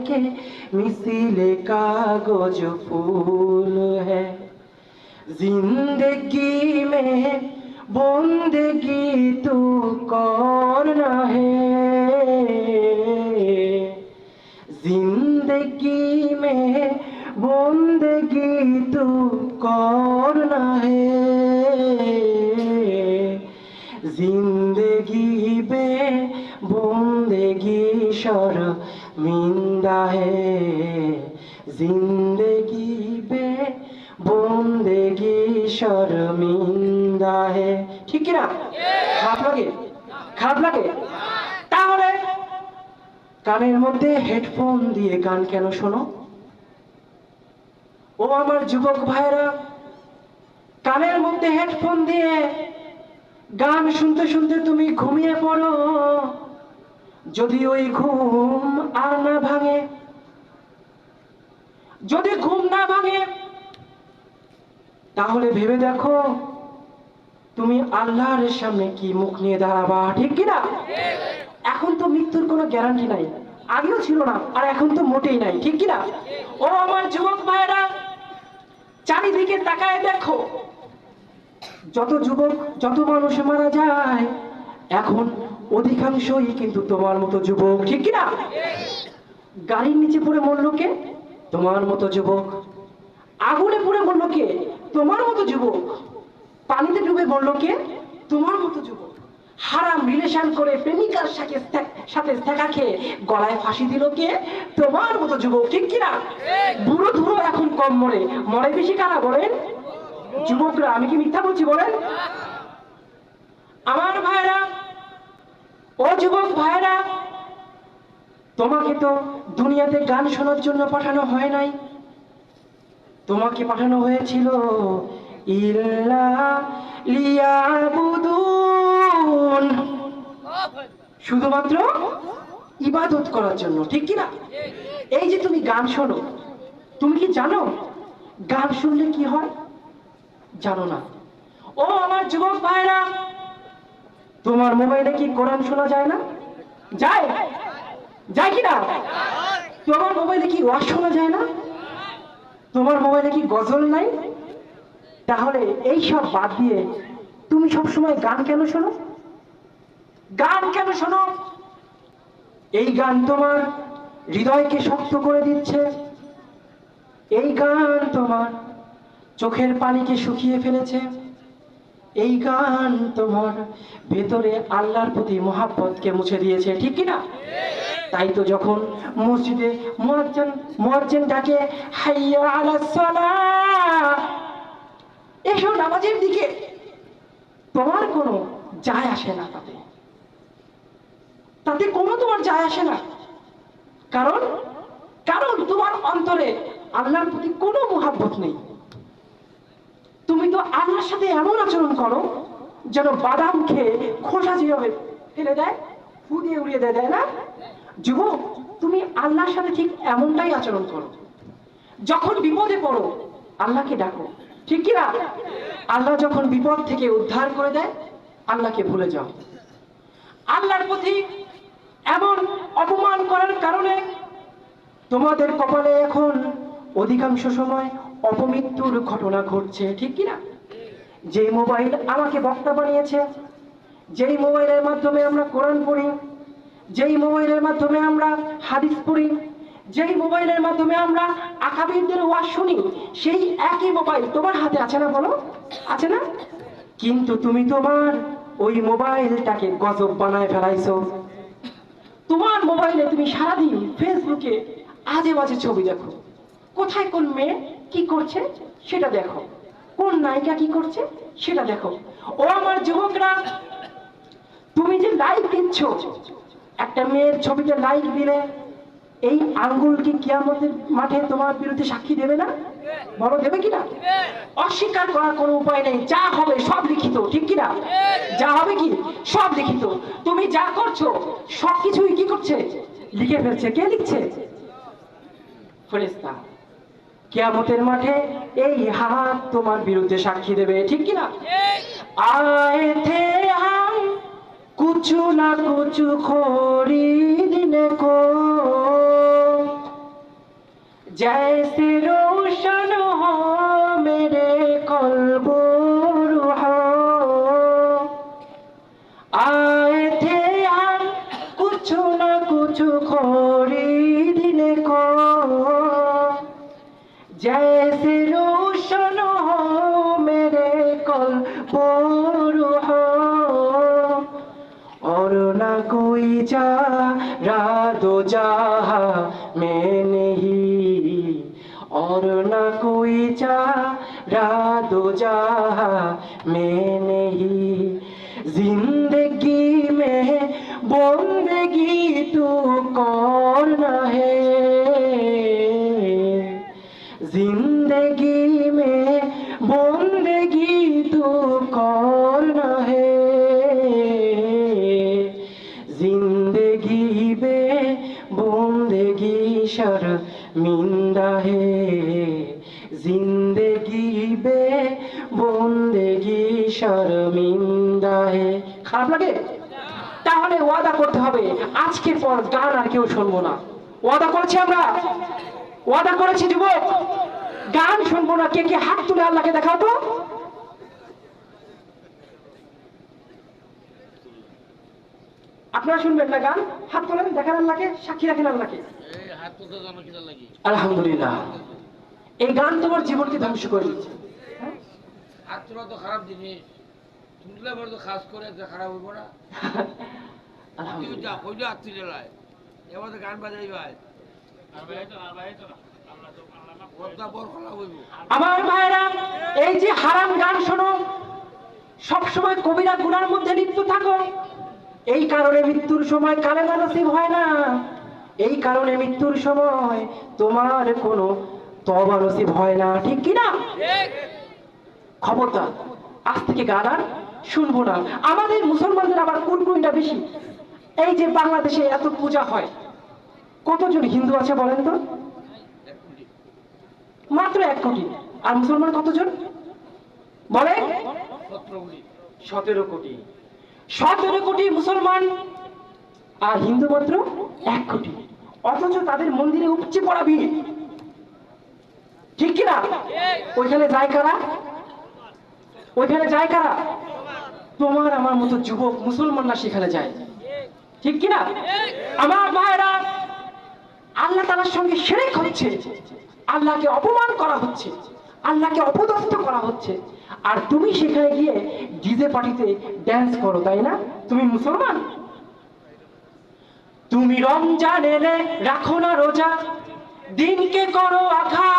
के मिसिले कागज फूल है, जिंदगी में बंदगी तू करना है, जिंदगी में बंदगी तू करना है, जिंदगी में बंदगी शर्मिंदा है, जिंदगी में बंदगी शर्मिंदा है, ठीक है ना? খারাপ লাগে? খারাপ লাগে? তাহলে কানের মধ্যে হেডফোন দিয়ে গান কেন শোনো? ও আমার যুবক ভাইরা, কানের মধ্যে হেডফোন দিয়ে গান শুনতে শুনতে তুমি ঘুমিয়ে পড়ো। যদি ওই ঘুম আর না ভাঙে, যদি ঘুম না ভাঙে, তাহলে ভেবে দেখো তুমি আল্লাহর সামনে কি মুখ নিয়ে দাঁড়াবা, ঠিক কিনা? এখন তো মৃত্যুর কোনো গ্যারান্টি নাই, আগেও ছিল না, আর এখন তো মোটেই নাই, ঠিক কিনা? ও আমার যুবক ভাইরা, চারিদিকে তাকায় দেখো, যত যুবক, যত মানুষ মারা যায় এখন অধিকাংশই কিন্তু তোমার মতো যুবক, ঠিক কিনা? গাড়ির নিচে পড়ে মরল কে? তোমার মতো যুবক। আগুনে পুড়ে মরল কে? তোমার মতো যুবক। পানিতে ডুবে মরল কে? তোমার মতো যুবক। হারাম রিলেশন করে প্রেমিকার সাথে দেখা খেয়ে গলায় ফাঁসি দিল কে? তোমার মতো যুবক, ঠিক কিনা? বুড়ো ধুরো এখন কম মরে, মরে বেশি কারা বলেন? যুবকরা। আমি কি মিথ্যা বলছি বলেন? আমার ভাইরা, ও যুবক ভাইরা, তোমাকে তো দুনিয়াতে গান শোনার জন্য পাঠানো হয় নাই, তোমাকে পাঠানো হয়েছিল ইল্লা লিয়াবুদুন, শুধুমাত্র ইবাদত করার জন্য, ঠিক কিনা? এই যে তুমি গান শোনো, তুমি কি জানো গান শুনলে কি হয়? জানো না। ও আমার যুবক ভাইরা, তোমার মোবাইলে কি কোরআন শোনা যায় না? যায়? যায় কিনা? তোমার মোবাইলে কি ওয়াজ শোনা যায় না? তোমার মোবাইলে কি গজল নাই? তাহলে এই সব বাদ দিয়ে তুমি সবসময় গান কেন শোনো? গান কেন শোনো? এই গান তোমার হৃদয়কে শক্ত করে দিচ্ছে, এই গান তোমার চোখের পানিকে শুকিয়ে ফেলেছে, এই গান তোমার ভেতরে আল্লাহর প্রতি মহাব্বতকে মুছে দিয়েছে, ঠিক কি না? তাই তো যখন মসজিদে মুয়াজ্জিন ডাকে হাইয়া আলাস সালাহ, এসো নামাজের দিকে, তোমার কোনো যায় আসে না, তাতে কোনো তোমার যায় আসে না। কারণ কারণ তোমার অন্তরে আল্লাহর প্রতি কোনো মহাব্বত নেই। তুমি তো আল্লাহর সাথে এমন আচরণ করো যেন বাদাম খেয়ে খোসা যেভাবে ফেলে দেয়, ফু দিয়ে উড়িয়ে দেয়, না? যুবক, তুমি আল্লাহর সাথে ঠিক এমনটাই আচরণ করো। যখন বিপদে পড়ো আল্লাহকে ডাকো, ঠিক কি না? আল্লাহ যখন বিপদ থেকে উদ্ধার করে দেয়, আল্লাহকে ভুলে যাও। আল্লাহর প্রতি এমন অপমান করার কারণে তোমাদের কপালে এখন অধিকাংশ সময় অপমৃত্যুর ঘটনা ঘটছে, ঠিক কি না? যে মোবাইল আমাকে বক্তা বানিয়েছে, যেই মোবাইলের মাধ্যমে আমরা কোরআন পড়ি, যেই মোবাইলের মাধ্যমে আমরা হাদিস পড়ি, যেই মোবাইলের মাধ্যমে আমরা আকাবিরদের ওয়াজ শুনি, সেই একই মোবাইল তোমার হাতে আছে না? বলো, আছে না? কিন্তু তুমি তোমার ওই মোবাইলটাকে গজব বানায় ফেলাইছো। তোমার মোবাইলে তুমি সারাদিন ফেসবুকে আজে বাজে ছবি দেখো, কোথায় কোন মেয়ে কি করছে সেটা দেখো, কোন নায়িকা কি করছে সেটা দেখো। ও আমার যুবকরা, তুমি যে লাইক দিচ্ছ, একটা মেয়ের ছবিতে লাইক দিলে এই আঙ্গুল কি কিয়ামতের মাঠে তোমার বিরুদ্ধে সাক্ষী দেবে না? বলো, দেবে কিনা? অস্বীকার করার কোনো উপায় নেই, যা হবে সব লিখিত, ঠিক কিনা? যা হবে কি সব লিখিত। তুমি যা করছো সবকিছুই কি করছে? লিখে ফেলছে। কে লিখছে? ফেরেশতা। কিয়ামতের মাঠে এই হাত তোমার বিরুদ্ধে সাক্ষী দেবে, ঠিক কিনা? आए थे हम कुछ ना कुछ खरीदने को, जैसे रोशन हो मेरे कल्ब रूह। आए थे हम कुछ ना कुछ खरीदने को, जैसे रोशन हो मेरे कल्ब रूह। और ना कोई चारा दो जहां में नहीं, और ना कोई चारा दो जहां में नहीं। जिंदगी में बंदगी तू करना है, जिंदगी में बंदगी तू करना है। जिंदगी में बंदगी शर्मिंदा है, जिंदगी में बंदगी शर्मिंदा है। খারাপ লাগে? তাহলে ওয়াদা করতে হবে, আজকের পর গান আর কেউ শুনবো না। ওয়াদা করেছি আমরা, ওয়াদা করেছি যুবক, গান শুনবো না। কে কে হাত তুলে আল্লাহকে দেখাও তো। আপনারা শুনবেন না গান? হাত তোলেন, দেখেন আল্লাহকে, সাক্ষী রাখেন আল্লাহকে। আলহামদুলিল্লাহ। এই গান তোমার জীবনকে ধ্বংস করে দিচ্ছে। হাত তোলা তো খারাপ জিনিস, শুনলে বড় খাস করে খারাপ হইব না। আলহামদুলিল্লাহ। কইটা হাত তুলে লাই, এবার তো গান বাজাই ভাই, আমার ভাইরা, এই যে হারাম গান শোনো, সবসময় কবিরা গুনার মধ্যে লিপ্ত থাকো, এই কারণে মৃত্যুর সময় কালেমা নসিব হয় না। এই কারণে মৃত্যুর সময় তোমার কোনো তওবা নসিব হয় না, ঠিক কি না? খবরদার, আজ থেকে গান আর শুনবো না। আমাদের মুসলমানদের আবার কুলকুলিটা বেশি। এই যে বাংলাদেশে এত পূজা হয়, কতজন হিন্দু আছে বলেন তো? মাত্র 1 কোটি। আর মুসলমান কতজন বলে? 17 কোটি। 17 কোটি মুসলমান আর হিন্দু মাত্র 1 কোটি। অথচ তাদের মন্দিরে উপচে পড়া ভিড়, ঠিক কিনা? ওইখানে যায় কারা? ওইখানে যায় কারা? তোমার আমার মতো যুবক মুসলমানরা সেখানে যায়, ঠিক কিনা? আমার ভাইরা, আল্লাহ তাআলার সঙ্গে শিরক হচ্ছে, আল্লাহকে অপমান করা হচ্ছে, আল্লাহকে অপদস্থ করা হচ্ছে, আর তুমি সেখানে গিয়ে ডিজে পার্টিতে ড্যান্স করো, তাই না? তুমি মুসলমান। তুমি রমজান এলে রাখো না রোজা, দিনকে করো আখা,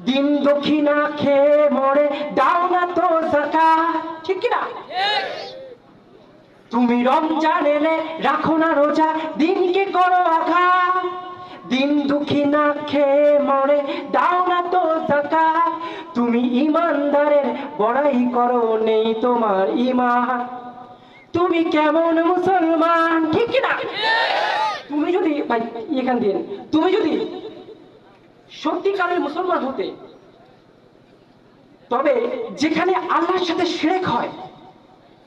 দিন দক্ষিণা খেয়ে মরে দাও না তো যাকাত, ঠিক কি না? তুমি রমজান এলে রাখো না রোজা, দিনকে করো আখা, দিন দক্ষিণা খেয়ে মরে দাও না তো যাকাত। তুমি ইমানদারের বড়াই করো, নেই তোমার ঈমান, তুমি কেমন মুসলমান, ঠিক কি না? তুমি যদি ভাই এখান দিয়ে, তুমি যদি সত্যিকারের মুসলমান হতে, তবে যেখানে আল্লাহর সাথে শিরক হয়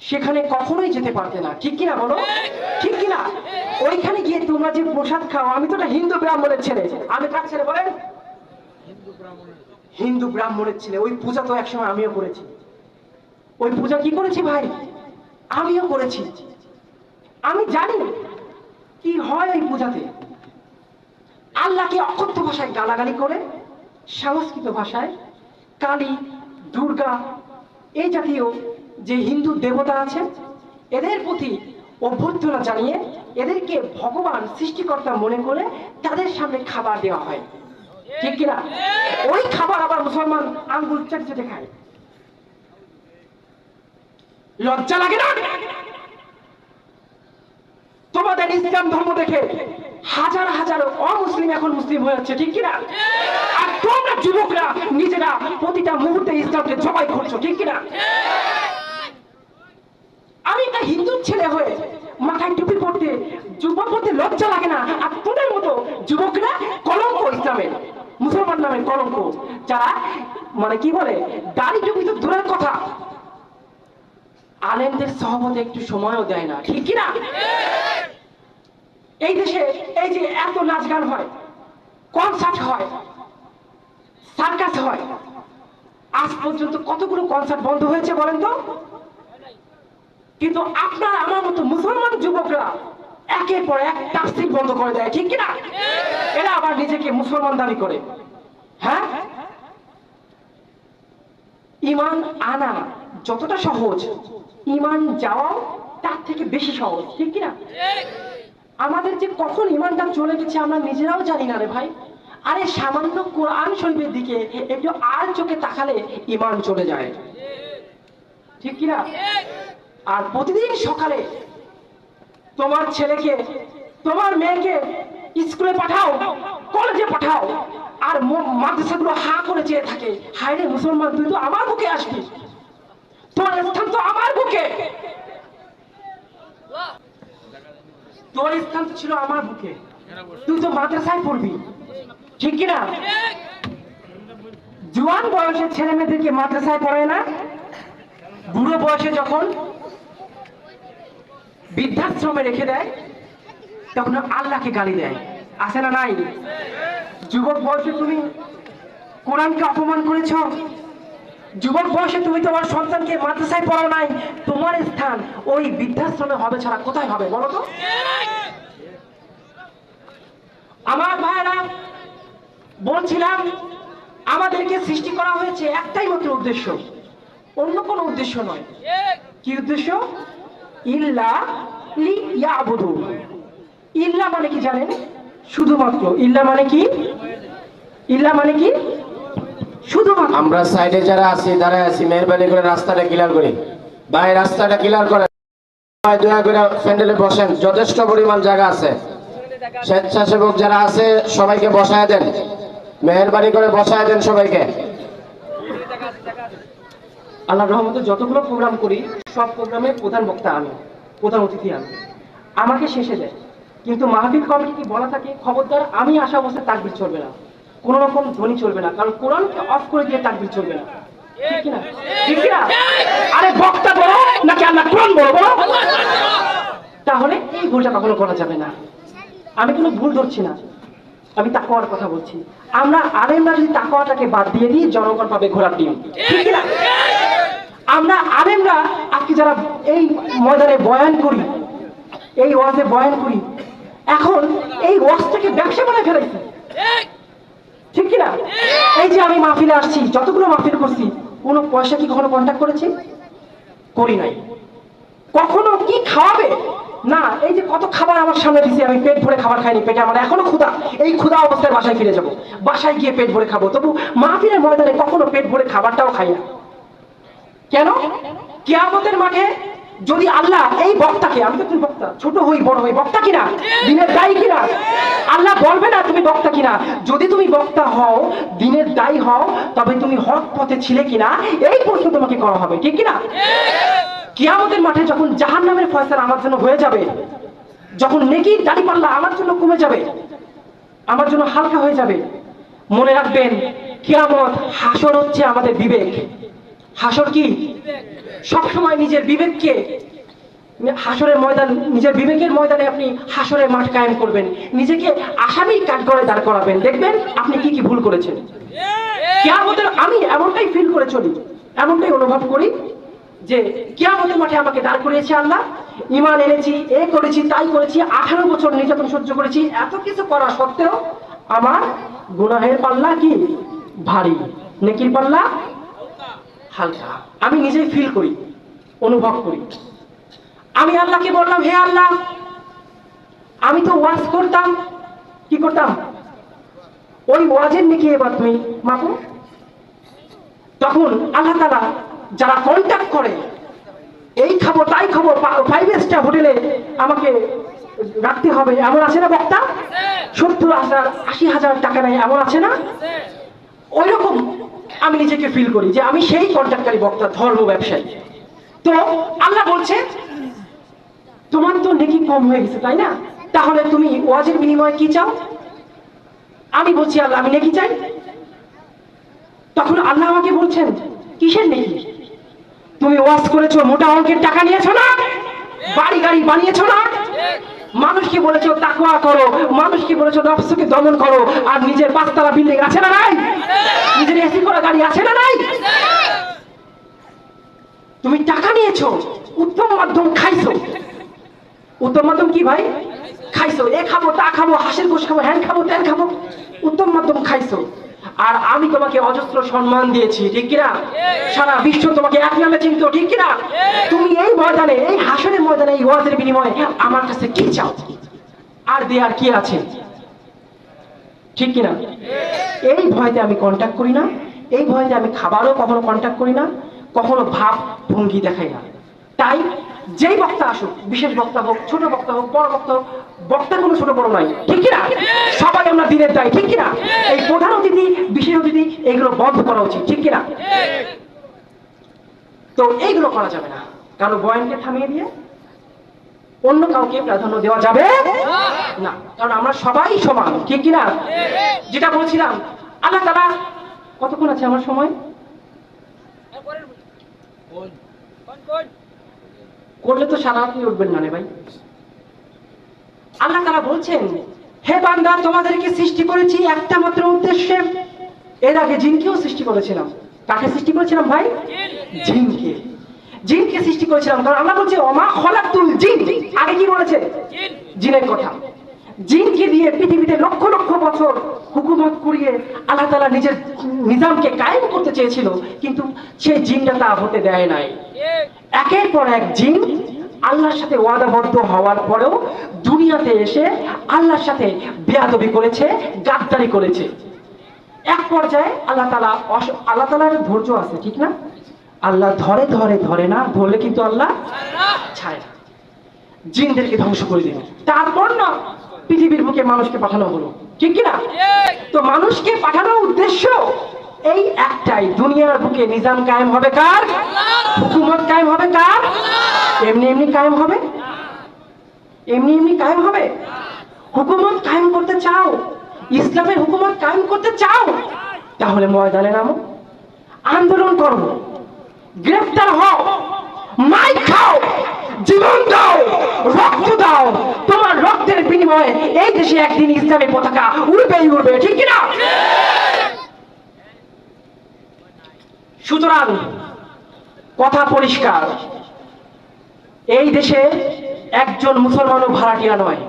সেখানে কখনোই যেতে পারতে না, ঠিক কিনা বলো? ঠিক কিনা? ওইখানে গিয়ে তোমরা যে প্রসাদ খাও, আমি তো একটা হিন্দু ব্রাহ্মণের ছেলে, আমি কার ছেলে বলেন? হিন্দু ব্রাহ্মণের ছেলে। ওই পূজা তো একসময় আমিও করেছি। ওই পূজা কি করেছি ভাই? আমিও করেছি। আমি জানি কি হয় ওই পূজাতে। আল্লাহকে অকথ্য ভাষায় গালাগালি করে, সংস্কৃত ভাষায় কালী, দুর্গা, এই জাতীয় যে হিন্দু দেবতা আছে এদের প্রতি অভ্যর্থনা জানিয়ে এদেরকে ভগবান সৃষ্টিকর্তা মনে করে তাদের সামনে খাবার দেওয়া হয়, ঠিক কিনা? ওই খাবার আবার মুসলমান আঙ্গুল চেটে চেটে খায়। লজ্জা লাগে না? তোমাদের ইসলাম ধর্ম দেখে হাজার হাজার অমুসলিম এখন মুসলিম হয়ে যাচ্ছে, ঠিক কিনা? আর তোমরা যুবকরা নিজেরা প্রতিটা মুহূর্তে ইসলামকে জবাই করছো, ঠিক কিনা? আমি একটা হিন্দুর ছেলে হয়ে মাথায় টুপি পড়তে, জুব্বা পড়তে লজ্জা লাগে না? আর তোদের মতো যুবকরা কলঙ্ক, ইসলামের মুসলমান নামের কলঙ্ক, যারা মানে কি বলে দাড়ি টুপি তো দূরের কথা, আলেমদের সহমতে একটু সময়ও দেয় না, ঠিক কিনা? এই দেশে এই যে এত নাচ গান হয়, কনসার্ট হয়, সার্কাস হয়, আজ পর্যন্ত কতগুলো কনসার্ট বন্ধ হয়েছে বলেন তো? কিন্তু আপনার আমার মতো মুসলমান যুবকরা একের পর এক তাফসীর বন্ধ করে দেয়, ঠিক কিনা? এরা আবার নিজেকে মুসলমান দাবি করে। হ্যাঁ, ঈমান আনা যতটা সহজ, ঈমান যাওয়াও তার থেকে বেশি সহজ, ঠিক কিনা? আমাদের যে কখন ঈমানটা চলে গেছে আমরা নিজেরাও জানি না রে ভাই। আরে সামান্য কোরআন শরীফের দিকে একটু আর চোখে তাকালে ঈমান চলে যায়, ঠিক কিনা? আর প্রতিদিন সকালে তোমার ছেলেকে, তোমার মেয়েকে স্কুলে পাঠাও, কলেজে পাঠাও, আর মাদ্রাসাগুলো হা করে চেয়ে থাকে, হায় রে মুসলমান, তুই তো আমার বুকে আসবি, তোমার স্থান তো আমার বুকে, তোর স্থান তো ছিল আমার বুকে, তুই তো মাদ্রাসায় পড়বি, ঠিক কিনা? জোয়ান বয়সে ছেলে মেয়েদেরকে মাদ্রাসায় পড়ায় না, বুড়ো বয়সে যখন বৃদ্ধাশ্রমে রেখে দেয় তখন আল্লাহকে গালি দেয়, আছে না নাই? যুবক বয়সে তুমি কোরআনকে অপমান করেছ, যুবক বয়সে তুমি তোমার সন্তানকে মাদ্রাসায় পড়াও নাই, তোমার স্থান ওই বৃদ্ধাশ্রমে হবে ছাড়া কোথায় হবে বলো তো? আমার ভাইরা, বলছিলাম আমাদেরকে সৃষ্টি করা হয়েছে একটাই মাত্র উদ্দেশ্য, অন্য কোনো উদ্দেশ্য নয়। কি উদ্দেশ্য? ইল্লা লিয়াবুদু। ইল্লা মানে কি জানেন? শুধুমাত্র। ইল্লা মানে কি? ইল্লা মানে কি? শুধুমাত্র। আমরা সাইডে যারা আছি দাঁড়ায় আছি, মেহরবানি করে রাস্তাটা ক্লিয়ার করি ভাই, রাস্তাটা ক্লিয়ার করেন ভাই, দয়া করে প্যান্ডেলে বসেন, যথেষ্ট পরিমাণ জায়গা আছে। স্বেচ্ছাসেবক যারা আছে সবাইকে বসায় দেন, মেহরবানি করে বসায় দেন সবাইকে। আল্লাহর রহমতে যতগুলো প্রোগ্রাম করি সব প্রোগ্রামে প্রধান বক্তা আমি, প্রধান অতিথি আমি, আমাকে শেষে দেয়। কিন্তু মাহফিল কমিটি কি বলা থাকে, খবরদার আমি আসা অবস্থায় তাকবীর চলবে না, কোন রকম ধ্বনি চলবে না, কারণ কোরআনকে অফ করে দিয়ে তাকবীর চলবে না, ঠিক কিনা? ঠিক কিনা? আরে বক্তা বলো নাকি আল্লাহ কোরআন বলো? তাহলে এই ভুলটা কখনো করা যাবে না। আমি কোনো ভুল ধরছি না, আমি তাকওয়ার কথা বলছি। আমরা আলেমরা যদি তাকওয়াটাকে বাদ দিয়ে দিই, জনগণ পাবে ঘোড়ার ডিম, ঠিক কিনা? আমরা আলেমরা আজকে যারা এই ময়দানে বয়ান করি, এই ওয়াজে বয়ান করি, এখন এই ওয়াজটাকে ব্যবসা বানায় ফেলাইছি, ঠিক কিনা? এই যে আমি মাহফিলে আসছি, যতগুলো মাহফিল করছি, কোনো পয়সা কি কখনো কন্ট্যাক্ট করেছি? করি নাই। কখনো কি খাওয়াবে? না। এই যে কত খাবার আমার সামনে দিছি, আমি পেট ভরে খাবার খাইনি, পেটে আমার এখনো ক্ষুধা। এই ক্ষুধা অবস্থায় বাসায় ফিরে যাব, বাসায় গিয়ে পেট ভরে খাবো, তবু মাহফিলের ময়দানে কখনো পেট ভরে খাবারটাও খাই না। কেন? কিয়ামতের মাঠে যদি আল্লাহ এই বক্তাকে, আমি তো তুমি বক্তা, ছোট হই বড় হই, বক্তা কিনা, দিনের দায়ী কিনা, আল্লাহ বলবে না তুমি বক্তা কিনা। যদি তুমি বক্তা হও, দিনের দায়ী হও, তবে তুমি হক পথে ছিলে কিনা এই প্রশ্ন তোমাকে করা হবে, ঠিক কিনা? কিয়ামতের মাঠে যখন জাহান্নামের ফয়সালা আমার জন্য হয়ে যাবে, যখন নেকির দাড়িপাল্লা আমার জন্য কমে যাবে, আমার জন্য হালকা হয়ে যাবে, মনে রাখবেন কিয়ামত, হাসর হচ্ছে আমাদের বিবেক। হাসর কি? সবসময় নিজের বিবেককে হাসরের ময়দান, নিজের বিবেকের ময়দানে আপনি হাসরের মাঠ কায়েম করবেন, নিজেকে আসামির কাঠগড়ায় দাঁড় করাবেন, দেখবেন আপনি কি কি ভুল করেছেন। কিয়ামতের আমি এমনটাই ফিল করে চলি, এমনটাই অনুভব করি যে কিয়ামতের মাঠে আমাকে দাঁড় করিয়েছে আল্লাহ, ঈমান এনেছি, এ করেছি, তাই করেছি, 18 বছর নির্যাতন সহ্য করেছি, এত কিছু করা সত্ত্বেও আমার গুনাহের পাল্লা কি ভারী, নেকির পাল্লা হালকা। আমি নিজেই ফিল করি, অনুভব করি। আমি আল্লাহকে বললাম, হে আল্লাহ, আমি তো ওয়াজ করতাম, কি করতাম? ওই ওয়াজের নেকি এবার তুমি মাপো। তখন আল্লাহ তাআলা যারা কন্ট্যাক্ট করে, এই খাবো তাই খাবো, 5 স্টার হোটেলে আমাকে রাখতে হবে, এমন আছে না বক্তা? 70,000 80,000 টাকা নেয়, এমন আছে না? ওই রকম আমি নিজেকে ফিল করি যে আমি সেই কন্ট্রাক্টকারী বক্তা, ধর্ম ব্যবসায়ী। তো আল্লাহ বলছে, তোমার তো নেকি কম হয়ে গেছে, তাই না? তাহলে তুমি ওয়াজের বিনিময়ে কি চাও? আমি বলছি, আল্লাহ আমি নেকি চাই। তখন আল্লাহ আমাকে বলছেন, কিসের নেকি? তুমি ওয়াজ করেছো, মোটা অঙ্কের টাকা নিয়েছো না, বাড়ি গাড়ি বানিয়েছো না, মানুষকে বলেছো তাকওয়া করো, মানুষকে বলেছো নফসকে দমন করো, আর নিজের 5 তলা বিল্ডিং আছে না নাই? নিজের এসি করা গাড়ি আছে না নাই? তুমি টাকা নিয়েছো, উত্তম মাধ্যম খাইছো। উত্তম মাধ্যম কি ভাই? খাইছো, এ খাবো তা খাবো, হাঁসের গোশ খাবো, হ্যান খাবো ত্যান খাবো, উত্তম মাধ্যম খাইছো। আর আমি তোমাকে অজস্র সম্মান দিয়েছি, ঠিক কিনা? সারা বিশ্ব তোমাকে এক নামে চিনত, ঠিক কিনা? তুমি এই ময়দানে, এই হাসরের ময়দানে, এই ওয়াজের বিনিময়ে আমার কাছে কি চাও? আর দেয়ার কি আছে, ঠিক কিনা? এই ভয়তে আমি কন্ট্যাক্ট করি না, এই ভয়তে আমি খাবারও কখনো কন্ট্যাক্ট করি না, কখনো ভাব ভঙ্গি দেখাই না। তাই যেই বক্তা আসুক, বিশেষ বক্তা হোক, ছোট বক্তা হোক, বড় বক্তা হোক, বক্তার কোনো ছোট বড় নাই, ঠিক কিনা? সবাই আমরা দিনের দায়ী, ঠিক কিনা? এই প্রধান অতিথি, বিশেষ অতিথি, এগুলো বন্ধ করা উচিত, ঠিক কিনা? তো এইগুলো করা যাবে না, কারো বয়ানকে থামিয়ে দিয়ে অন্য কাউকে প্রাধান্য দেওয়া যাবে না, কারণ আমরা সবাই সমান, ঠিক কিনা? যেটা বলছিলাম, আল্লাহ তাআলা, কতক্ষণ আছে আমার সময়? করলে তো সারা আপনি উঠবেন না রে ভাই। আল্লাহ তাআলা বলছেন, হে বান্দা, তোমাদেরকে সৃষ্টি করেছি একটা মাত্র উদ্দেশ্যে। এর আগে জিনকেও সৃষ্টি করেছিলাম। কাকে সৃষ্টি করেছিলাম ভাই? জিনকে। জিনকে সৃষ্টি করেছিলাম, কারণ আল্লাহ বলছে ওমা খলাকতুল জিন। আগে কি বলেছে? জিনের কথা। জিনকে দিয়ে পৃথিবীতে লক্ষ লক্ষ বছর হুকুমত করিয়ে আল্লাহ তাআলা নিজের নিজামকে কায়েম করতে চেয়েছিল, কিন্তু সেই জিনটা তা হতে দেয় নাই। একের পর এক জিন আল্লাহর সাথে ওয়াদাবদ্ধ হওয়ার পরেও দুনিয়াতে এসে আল্লাহর সাথে বেয়াদবি করেছে, গাদ্দারি করেছে। এক পর্যায়ে আল্লাহ তাআলার ধৈর্য আছে, ঠিক না? আল্লাহ ধরে ধরে ধরে না, ধরলে কিন্তু আল্লাহ ছাড়ে না, জিনদেরকে ধ্বংস করে দিল। তারপর না পৃথিবীর বুকে মানুষকে পাঠানো হলো, ঠিক কিনা? তো মানুষকে পাঠানোর উদ্দেশ্য এই একটাই, দুনিয়ার বুকে নিজাম কায়েম হবে কার? হুকুমত কায়েম হবে কার? এমনি এমনি কায়েম হবে? এমনি এমনি কায়েম হবে? হুকুমত কায়েম করতে চাও, ইসলামের হুকুমত কায়েম করতে চাও, তাহলে ময়দানে নামো, আন্দোলন করো, গ্রেফতার হও, মাইক খাও, জীবন দাও, রক্ত দাও। তোমার রক্তের বিনিময়ে এই দেশে একদিন ইসলামের পতাকা উড়বেই উড়বে, ঠিক কিনা? সুতরাং কথা পরিষ্কার, এই দেশে একজন মুসলমানও ভাড়াটিয়া নয়।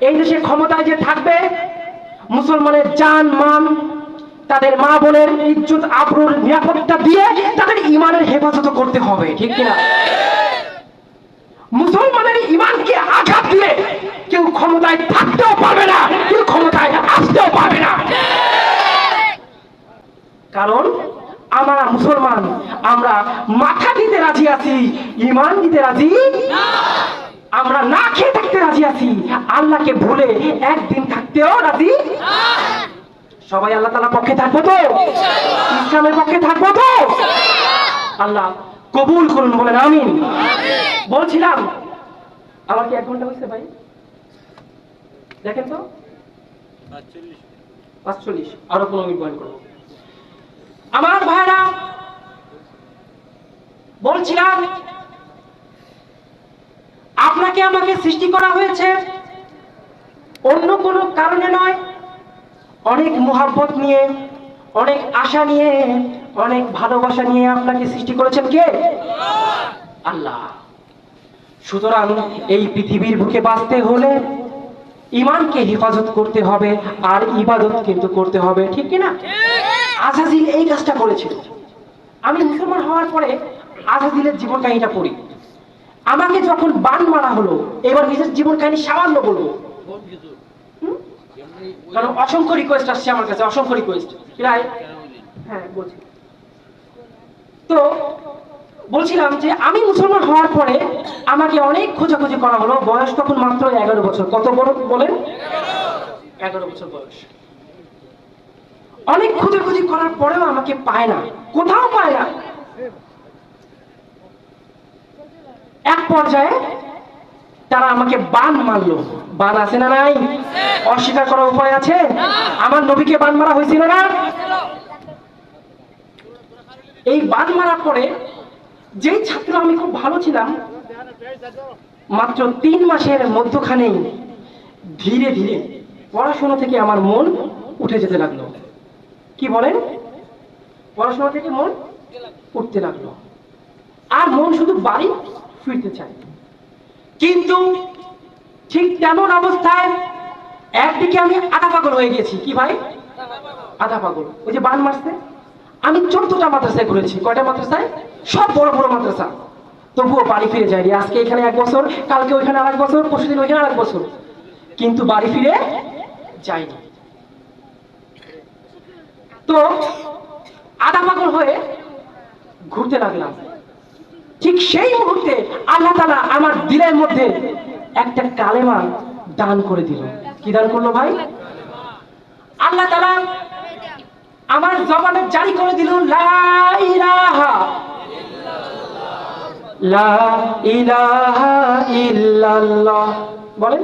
এই দেশে ক্ষমতায় যে থাকবে, মুসলমানের জান মান তাদের মা বোনের ইজ্জত আবরুর নিরাপত্তা দিয়ে তাদের ইমানের হেফাজত করতে হবে, ঠিক কিনা? মুসলমানের ইমানকে আঘাত দিলে কেউ ক্ষমতায় থাকতেও পারবে না, কেউ ক্ষমতায় আসতেও পারবে না। কারণ আমরা মুসলমান, আমরা মাথা দিতে রাজি আছি, ইমান দিতে রাজি না। আমরা না খেয়ে থাকতে রাজি আছি, আল্লাহকে ভুলে একদিন থাকতেও রাজি না। সবাই আল্লাহ তাআলার পক্ষে থাকবো তো? ইসলামের পক্ষে থাকবো তো? আল্লাহ কবুল করুন, বলেন আমিন। বলছিলাম আমার কি 1 ঘন্টা হয়েছে ভাই? দেখেন তো 45, আরো 15 মিনিট বয়ান করবো। আমার ভাইরা, বলছিলাম আপনাকে আমাকে সৃষ্টি করা হয়েছে অন্য কোনো কারণে নয়, অনেক মোহাব্বত নিয়ে, অনেক আশা নিয়ে, অনেক ভালোবাসা নিয়ে আপনাকে সৃষ্টি করেছেন কে? আল্লাহ। সুতরাং এই পৃথিবীর বুকে বাঁচতে হলে ইমানকে হেফাজত করতে হবে, আর ইবাদত কিন্তু করতে হবে, ঠিক কিনা? আজাজিল এই কাজটা করেছিল। আমি মুসলমান হওয়ার পরে আজাজিলের জীবন কাহিনীটা পড়ি। আমাকে যখন বান মারা হলো, এবার নিজের জীবন কাহিনী সামান্য বলবো, কারণ অসংখ্য রিকোয়েস্ট আসছে আমার কাছে, অসংখ্য রিকোয়েস্ট। হ্যাঁ বলছি তো, বলছিলাম যে আমি মুসলমান হওয়ার পরে আমাকে অনেক খোঁজাখুঁজি করা হলো। বয়স তখন মাত্র 11 বছর। কত বড় বলেন? 11 বছর বয়স। অনেক খোঁজাখুঁজি করার পরেও আমাকে পায় না, কোথাও পায় না। এক পর্যায়ে তারা আমাকে বান মারলো। বান আছে না নাই? অস্বীকার করার উপায় আছে? আমার নবীকে বান মারা হয়েছিল না? এই বান মারার পরে যেই ছাত্র আমি খুব ভালো ছিলাম, মাত্র 3 মাসের মধ্যখানেই ধীরে ধীরে পড়াশোনা থেকে আমার মন উঠে যেতে লাগলো। কি বলেন? পড়াশোনা থেকে মন উঠতে লাগলো, আর মন শুধু বাড়ি ফিরতে চায়। কিন্তু ঠিক তেমন অবস্থায় একদিকে আমি আধা পাগল হয়ে গেছি। কি ভাই? আধা পাগল। ওই যে বান মারছে, আমি 14টা মাদ্রাসায় ঘুরেছি। কয়টা মাদ্রাসায়? সব বড় বড় মাদ্রাসা। তবুও বাড়ি ফিরে যায়নি। আজকে এখানে 1 বছর, কালকে ওইখানে 1 বছর, পরশুদিন ওইখানে 1 বছর, কিন্তু বাড়ি ফিরে যায়নি। তো আধা পাগল হয়ে ঘুরতে লাগলাম। ঠিক সেই মুহূর্তে আল্লাহ তাআলা আমার দিলের মধ্যে একটা কালেমা দান করে দিল। কি দান করলো ভাই? আল্লাহ তাআলা আমার জবানে জারি করে দিল, লা ইলাহা ইল্লাল্লাহ। বলেন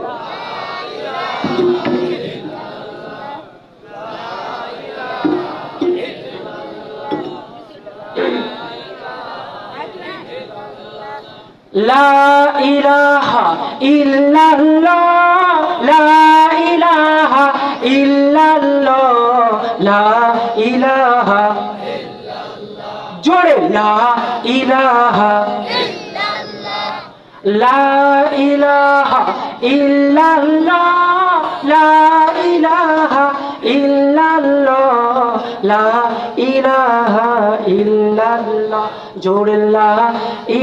লা ইলাহা ইল্লাল্লাহ, লা ইলাহা ইল্লাল্লাহ, লা ইলাহা ইল্লাল্লাহ। জোরে লা ইলাহা ইল্লাল্লাহ, লা ইলাহা ইল্লাল্লাহ, লা ইলাহা ইল্লাল্লাহ, লা ইলাহা ইল্লাল্লাহ। জোরে লা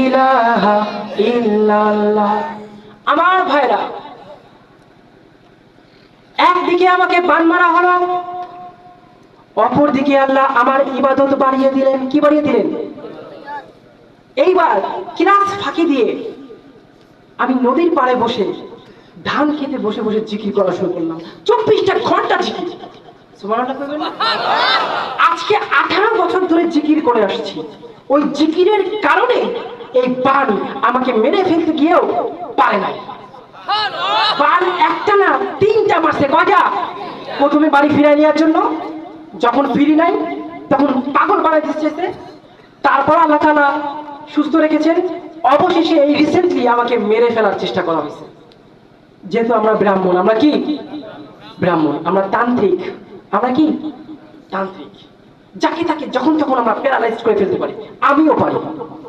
ইলাহা ইল্লাল্লাহ। আমার ভাইরা, একদিকে আমাকে বান মারা হলো, অপরদিকে আল্লাহ আমার ইবাদত বাড়িয়ে দিলেন। কি বাড়িয়ে দিলেন? এইবার ক্লাস ফাঁকি দিয়ে আমি নদীর পাড়ে বসে ধান খেতে বসে বসে জিকির করা শুরু করলাম। 24টা ঘন্টা জিকির। সুবহানাল্লাহ কইবেন না? আজকে 18 বছর ধরে জিকির করে আসছি। ওই জিকিরের কারণে এই বান আমাকে মেরে ফেলতে গিয়েও পারে নাই। বান একটা না 3টা মারছে। কয়টা? প্রথমে বাড়ি ফিরাই নেওয়ার জন্য, যখন ফিরি নাই তখন পাগল বানাই দিচ্ছে। তারপর আল্লাহ তাআলা সুস্থ রেখেছেন। অবশেষে এই রিসেন্টলি আমাকে মেরে ফেলার চেষ্টা করা হয়েছে। যেহেতু আমরা ব্রাহ্মণ, আমরা কি ব্রাহ্মণ, আমরা তান্ত্রিক, আমরা কি তান্ত্রিক, যাকে তাকে যখন তখন আমরা প্যারালাইজ করে ফেলতে পারি। আমিও পারি,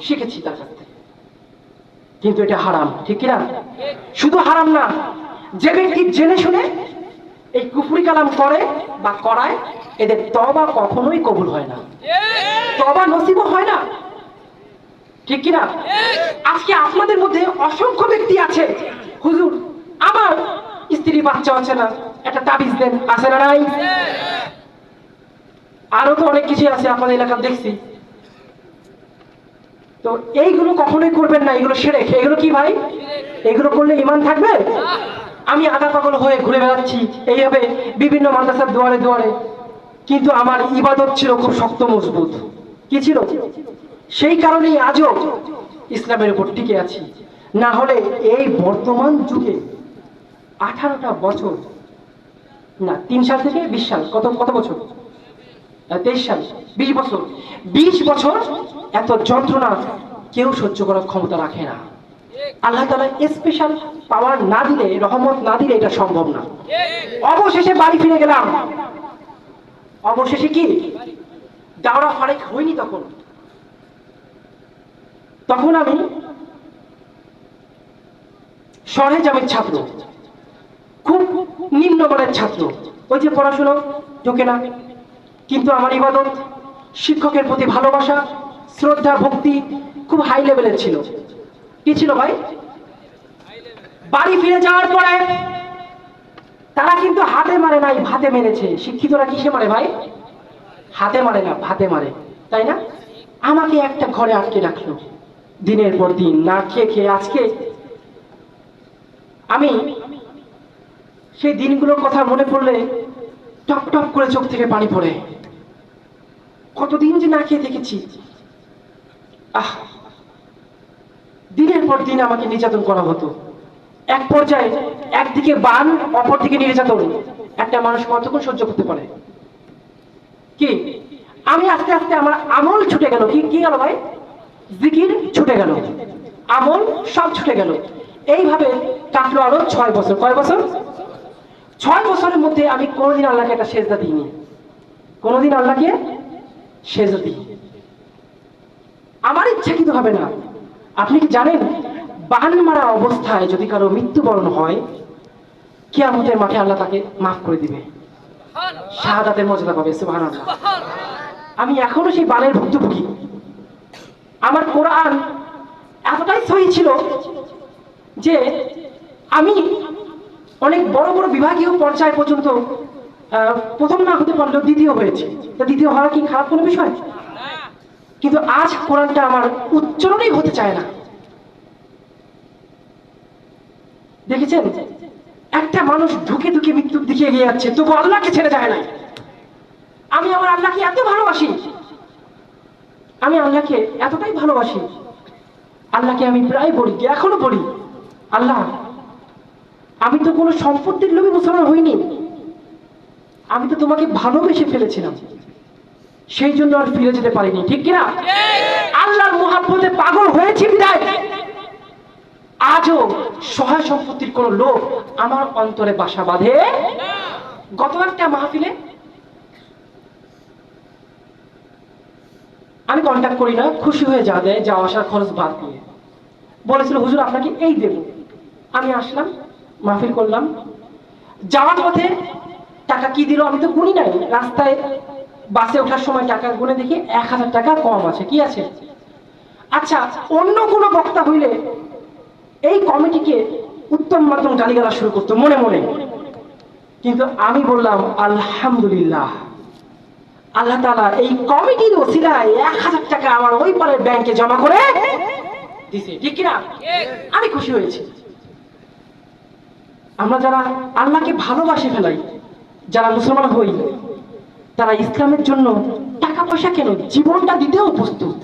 শিখেছি তার কাছ থেকে। কিন্তু এটা হারাম, ঠিক কিনা? শুধু হারাম না, যে ব্যক্তি জেনে শুনে এই কুফরি কালাম করে বা করায় এদের তওবা কখনোই কবুল হয় না, তওবা নসিবও হয় না, ঠিক কিনা? আজকে আপনাদের মধ্যে অসংখ্য ব্যক্তি আছে, হুজুর আমার স্ত্রী বাচ্চা আছে না, একটা তাবিজ দেন, আছে না নাই? আরো তো অনেক কিছু আছে আপনাদের এলাকায় দেখছি। তো এইগুলো কখনোই করবেন না, এগুলো শিরক। এগুলো কি ভাই? এগুলো করলে ঈমান থাকবে? আমি আধা পাগল হয়ে ঘুরে বেড়াচ্ছি এইভাবে বিভিন্ন মাদ্রাসার দুয়ারে দুয়ারে, কিন্তু আমার ইবাদত ছিল খুব শক্ত মজবুত। কি ছিল? সেই কারণেই আজও ইসলামের উপর টিকে আছি। না হলে এই বর্তমান যুগে 18টা বছর না, 3 সাল থেকে 20 সাল, কত কত বছর, 23 সাল, 20 বছর, 20 বছর এত যন্ত্রণা কেউ সহ্য করার ক্ষমতা রাখে না। আল্লাহ তাআলা স্পেশাল পাওয়ার না দিলে, রহমত না দিলে এটা সম্ভব না। অবশেষে বাড়ি ফিরে গেলাম। অবশেষে কি দাওরা ফারেক হয়নি তখন। তখন আমি শহরে জামের ছাত্র, খুব নিম্নমানের ছাত্র। ওই যে পড়াশোনা ঢোকে না, কিন্তু আমার ইবাদত, শিক্ষকের প্রতি ভালোবাসা, শ্রদ্ধা, ভক্তি খুব হাই লেভেলের ছিল। কি ছিল ভাই? বাড়ি ফিরে যাওয়ার পরে তারা কিন্তু হাতে মারে নাই, ভাতে মেরেছে। শিক্ষিতরা কিসে মারে ভাই? হাতে মারে না, ভাতে মারে, তাই না? আমাকে একটা ঘরে আটকে রাখলো দিনের পর দিন, না খেয়ে খেয়ে। আজকে আমি সেই দিনগুলোর কথা মনে পড়লে টপ টপ করে চোখ থেকে পানি পড়ে। কতদিন যে না খেয়ে থেকেছি। দিনের পর দিন আমাকে নির্যাতন করা হতো। এক পর্যায়ে একদিকে বান, অপর দিকে নির্যাতন। একটা মানুষ কতক্ষণ সহ্য করতে পারে? কি আমি আস্তে আস্তে আমার আমল ছুটে গেল। কি কি গেল ভাই? জিকির ছুটে গেল, আমল সব ছুটে গেল। এইভাবে কাটলো আরো 6 বছর। কয় বছর? 6 বছরের মধ্যে আমি কোনোদিন আল্লাহকে একটা সেজদা দিইনি, কোনোদিন আল্লাহকে সেজদা দিই আমার ইচ্ছাকৃত হবে না। আপনি কি জানেন, বান মারা অবস্থায় যদি কারো মৃত্যুবরণ হয়, কিয়ামতের মাঠে আল্লাহ তাকে মাফ করে দিবে, শাহাদাতের মর্যাদা পাবে। সুবহানাল্লাহ। আমি এখনো সেই বানের ভুক্তভোগী। আমার কোরআন এতটাই সহি ছিল যে আমি অনেক বড় বড় বিভাগীয় পর্যায় পর্যন্ত প্রথম না হতে পারলেও দ্বিতীয় হয়েছে। তো দ্বিতীয় হওয়া কি খারাপ কোনো বিষয়? কিন্তু আজ কোরআনটা আমার উচ্চারণই হতে চায় না। দেখেছেন, একটা মানুষ ঢুকে ঢুকে মৃত্যুর দিকে এগিয়ে যাচ্ছে, তবু আল্লাহকে ছেড়ে যায় না। আমি আমার আল্লাহকে এত ভালোবাসি, আমি আল্লাহকে এতটাই ভালোবাসি, আল্লাহকে আমি প্রায় বলি, এখনো বলি, আল্লাহ আমি তো কোনো সম্পত্তির লোভে মুসলমান হইনি, আমি তো তোমাকে ভালোবেসে ফেলেছিলাম, সেই জন্য আর ফিরে যেতে পারিনি। ঠিক কিনা? আল্লাহর মুহাব্বতে পাগল হয়েছি বিদায় আজও সহায় সম্পত্তির কোন লোভ আমার অন্তরে বাসা বাঁধে। গত একটা মাহফিলে আমি কন্ট্যাক্ট করি না, খুশি হয়ে যা দেয়, যাওয়া আসার খরচ বাদ দিয়ে বলেছিল, হুজুর আপনাকে এই দেব। আমি আসলাম, মাহফিল করলাম, যাওয়ার পথে টাকা কি দিল আমি তো গুনি নাই। রাস্তায় বাসে ওঠার সময় টাকা গুনে দেখি 1000 টাকা কম আছে। কি আছে? আচ্ছা, অন্য কোনো বক্তা হইলে এই কমিটিকে উত্তম মাধ্যম গালিগালা শুরু করতো মনে মনে, কিন্তু আমি বললাম আলহামদুলিল্লাহ, আল্লাহ তাআলা এই কমিটির ওসিলায় 1000 টাকা আমার ওই পারের ব্যাংকে জমা করে দিছে। ঠিক কিনা? আমি খুশি হয়েছি। আমরা যারা আল্লাহকে ভালোবাসে ফেলাই, যারা মুসলমান হই, তারা ইসলামের জন্য টাকা পয়সা কেন, জীবনটা দিতেও প্রস্তুত।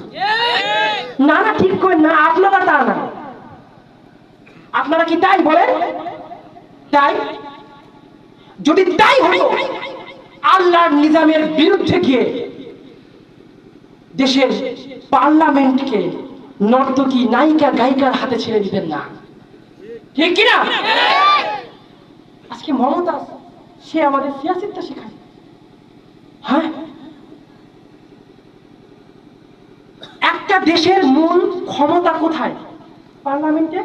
না না, ঠিক করেন না, আপনারা তা না। আপনারা কি তাই বলেন? তাই? যদি তাই হতো, আল্লাহর নিজামের বিরুদ্ধে গিয়ে দেশের পার্লামেন্টকে নর্তকী, নায়িকা, গায়িকার হাতে ছেড়ে দিতেন না। ঠিক কিনা? আজকে মমতা সে আমাদের সিয়াসিতটা শেখায়। হ্যাঁ, একটা দেশের মূল ক্ষমতা কোথায়? পার্লামেন্টে।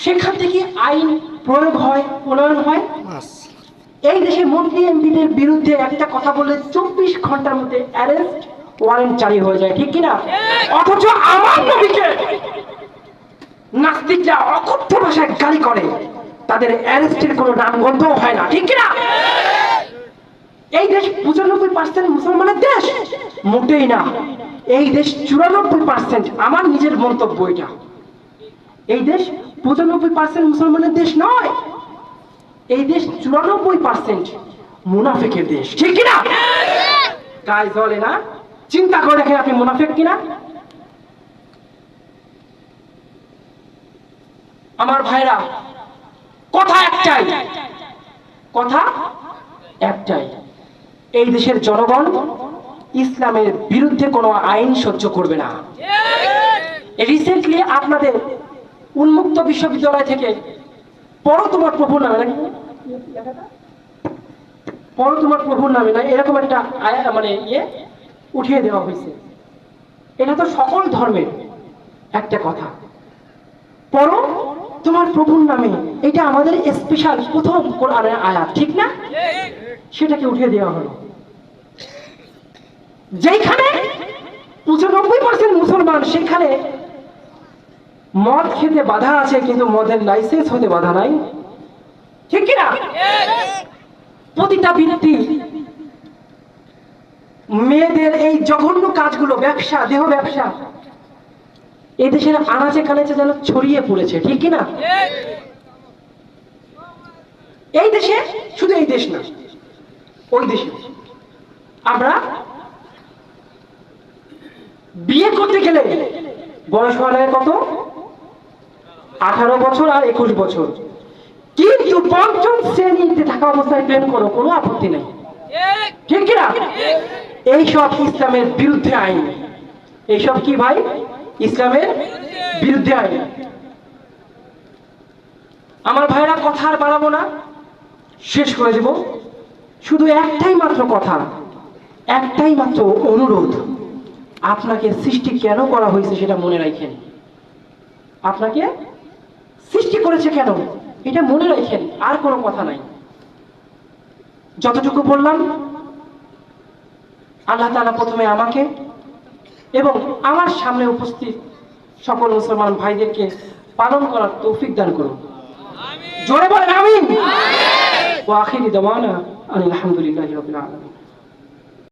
সেখান থেকে আইন প্রয়োগ হয়, প্রণয়ন হয়, এই দেশে মন্ত্রী এমপিদের বিরুদ্ধে একটা কথা বললে 24 ঘন্টার মধ্যে অ্যারেস্ট ওয়ারেন্ট জারি হয়ে যায়, ঠিক কিনা? অথচ আমার নবীকে নাস্তিকরা অকথ্য ভাষায় গালি করে, তাদের অ্যারেস্টের কোনো নামগন্ধও হয় না, ঠিক কিনা? এই দেশ 95% মুসলমানের দেশ? মোটেই না। এই দেশ 94%। আমার নিজের মন্তব্য এটা। এই দেশ 95% মুসলমানের দেশ নয়, এই দেশ 94% মুনাফিকের দেশ, ঠিক কিনা? গায়ে জ্বলে না? চিন্তা করে দেখেন আপনি মুনাফিক কিনা। আমার ভাইরা, কথা একটাই, কথা একটাই, এই দেশের জনগণ ইসলামের বিরুদ্ধে কোনো আইন সহ্য করবে না। রিসেন্টলি আপনাদের উন্মুক্ত বিশ্ববিদ্যালয় থেকে পড়ো তোমার প্রভুর নামে, নাকি পড়ো তোমার প্রভুর নামে না, এরকম একটা মানে উঠিয়ে দেওয়া হয়েছে। এটা তো সকল ধর্মের একটা কথা, পড়ো তোমার প্রভুর নামে, এটা আমাদের স্পেশাল প্রথম কোরআনের আয়াত, ঠিক না? সেটাকে উঠিয়ে দেওয়া হলো। যেখানে 95% মুসলমান, সেখানে মদ খেতে বাধা আছে, কিন্তু মদের লাইসেন্স হতে বাধা নাই, ঠিক কিনা? প্রতিটা ব্যক্তি মেয়েদের এই জঘন্য কাজগুলো, ব্যবসা, দেহ ব্যবসা, এই দেশের আনাচে কানাচে যেন ছড়িয়ে পড়েছে, ঠিক কিনা? এই দেশে, শুধু এই দেশ না, ওই দেশে আমরা বিয়ে করতে গেলে বয়স হয় কত? 18 বছর আর 21 বছর। কিন্তু পঞ্চম শ্রেণীতে থাকা অবস্থায় প্রেম করো, কোনো আপত্তি নাই, ঠিক কিনা? এইসব ইসলামের বিরুদ্ধে আইন। এইসব কি ভাই? ইসলামের বিরুদ্ধে আইন। আমার ভাইরা, কথা আর বাড়াবো না, শেষ করে দেব। শুধু একটাই মাত্র কথা, একটাই মাত্র অনুরোধ, আপনাকে সৃষ্টি কেন করা হয়েছে সেটা মনে রাখেন। আপনাকে সৃষ্টি করেছে কেন এটা মনে রাখেন, আর কোনো কথা নাই। যতটুকু বললাম, আল্লাহ তাআলা প্রথমে আমাকে এবং আমার সামনে উপস্থিত সকল মুসলমান ভাইদেরকে পালন করার তৌফিক দান করুন। জোরে বলেন আমিন। ওয়া আখিরি দাওয়ানা আলহামদুলিল্লাহি রাব্বিল আলামিন।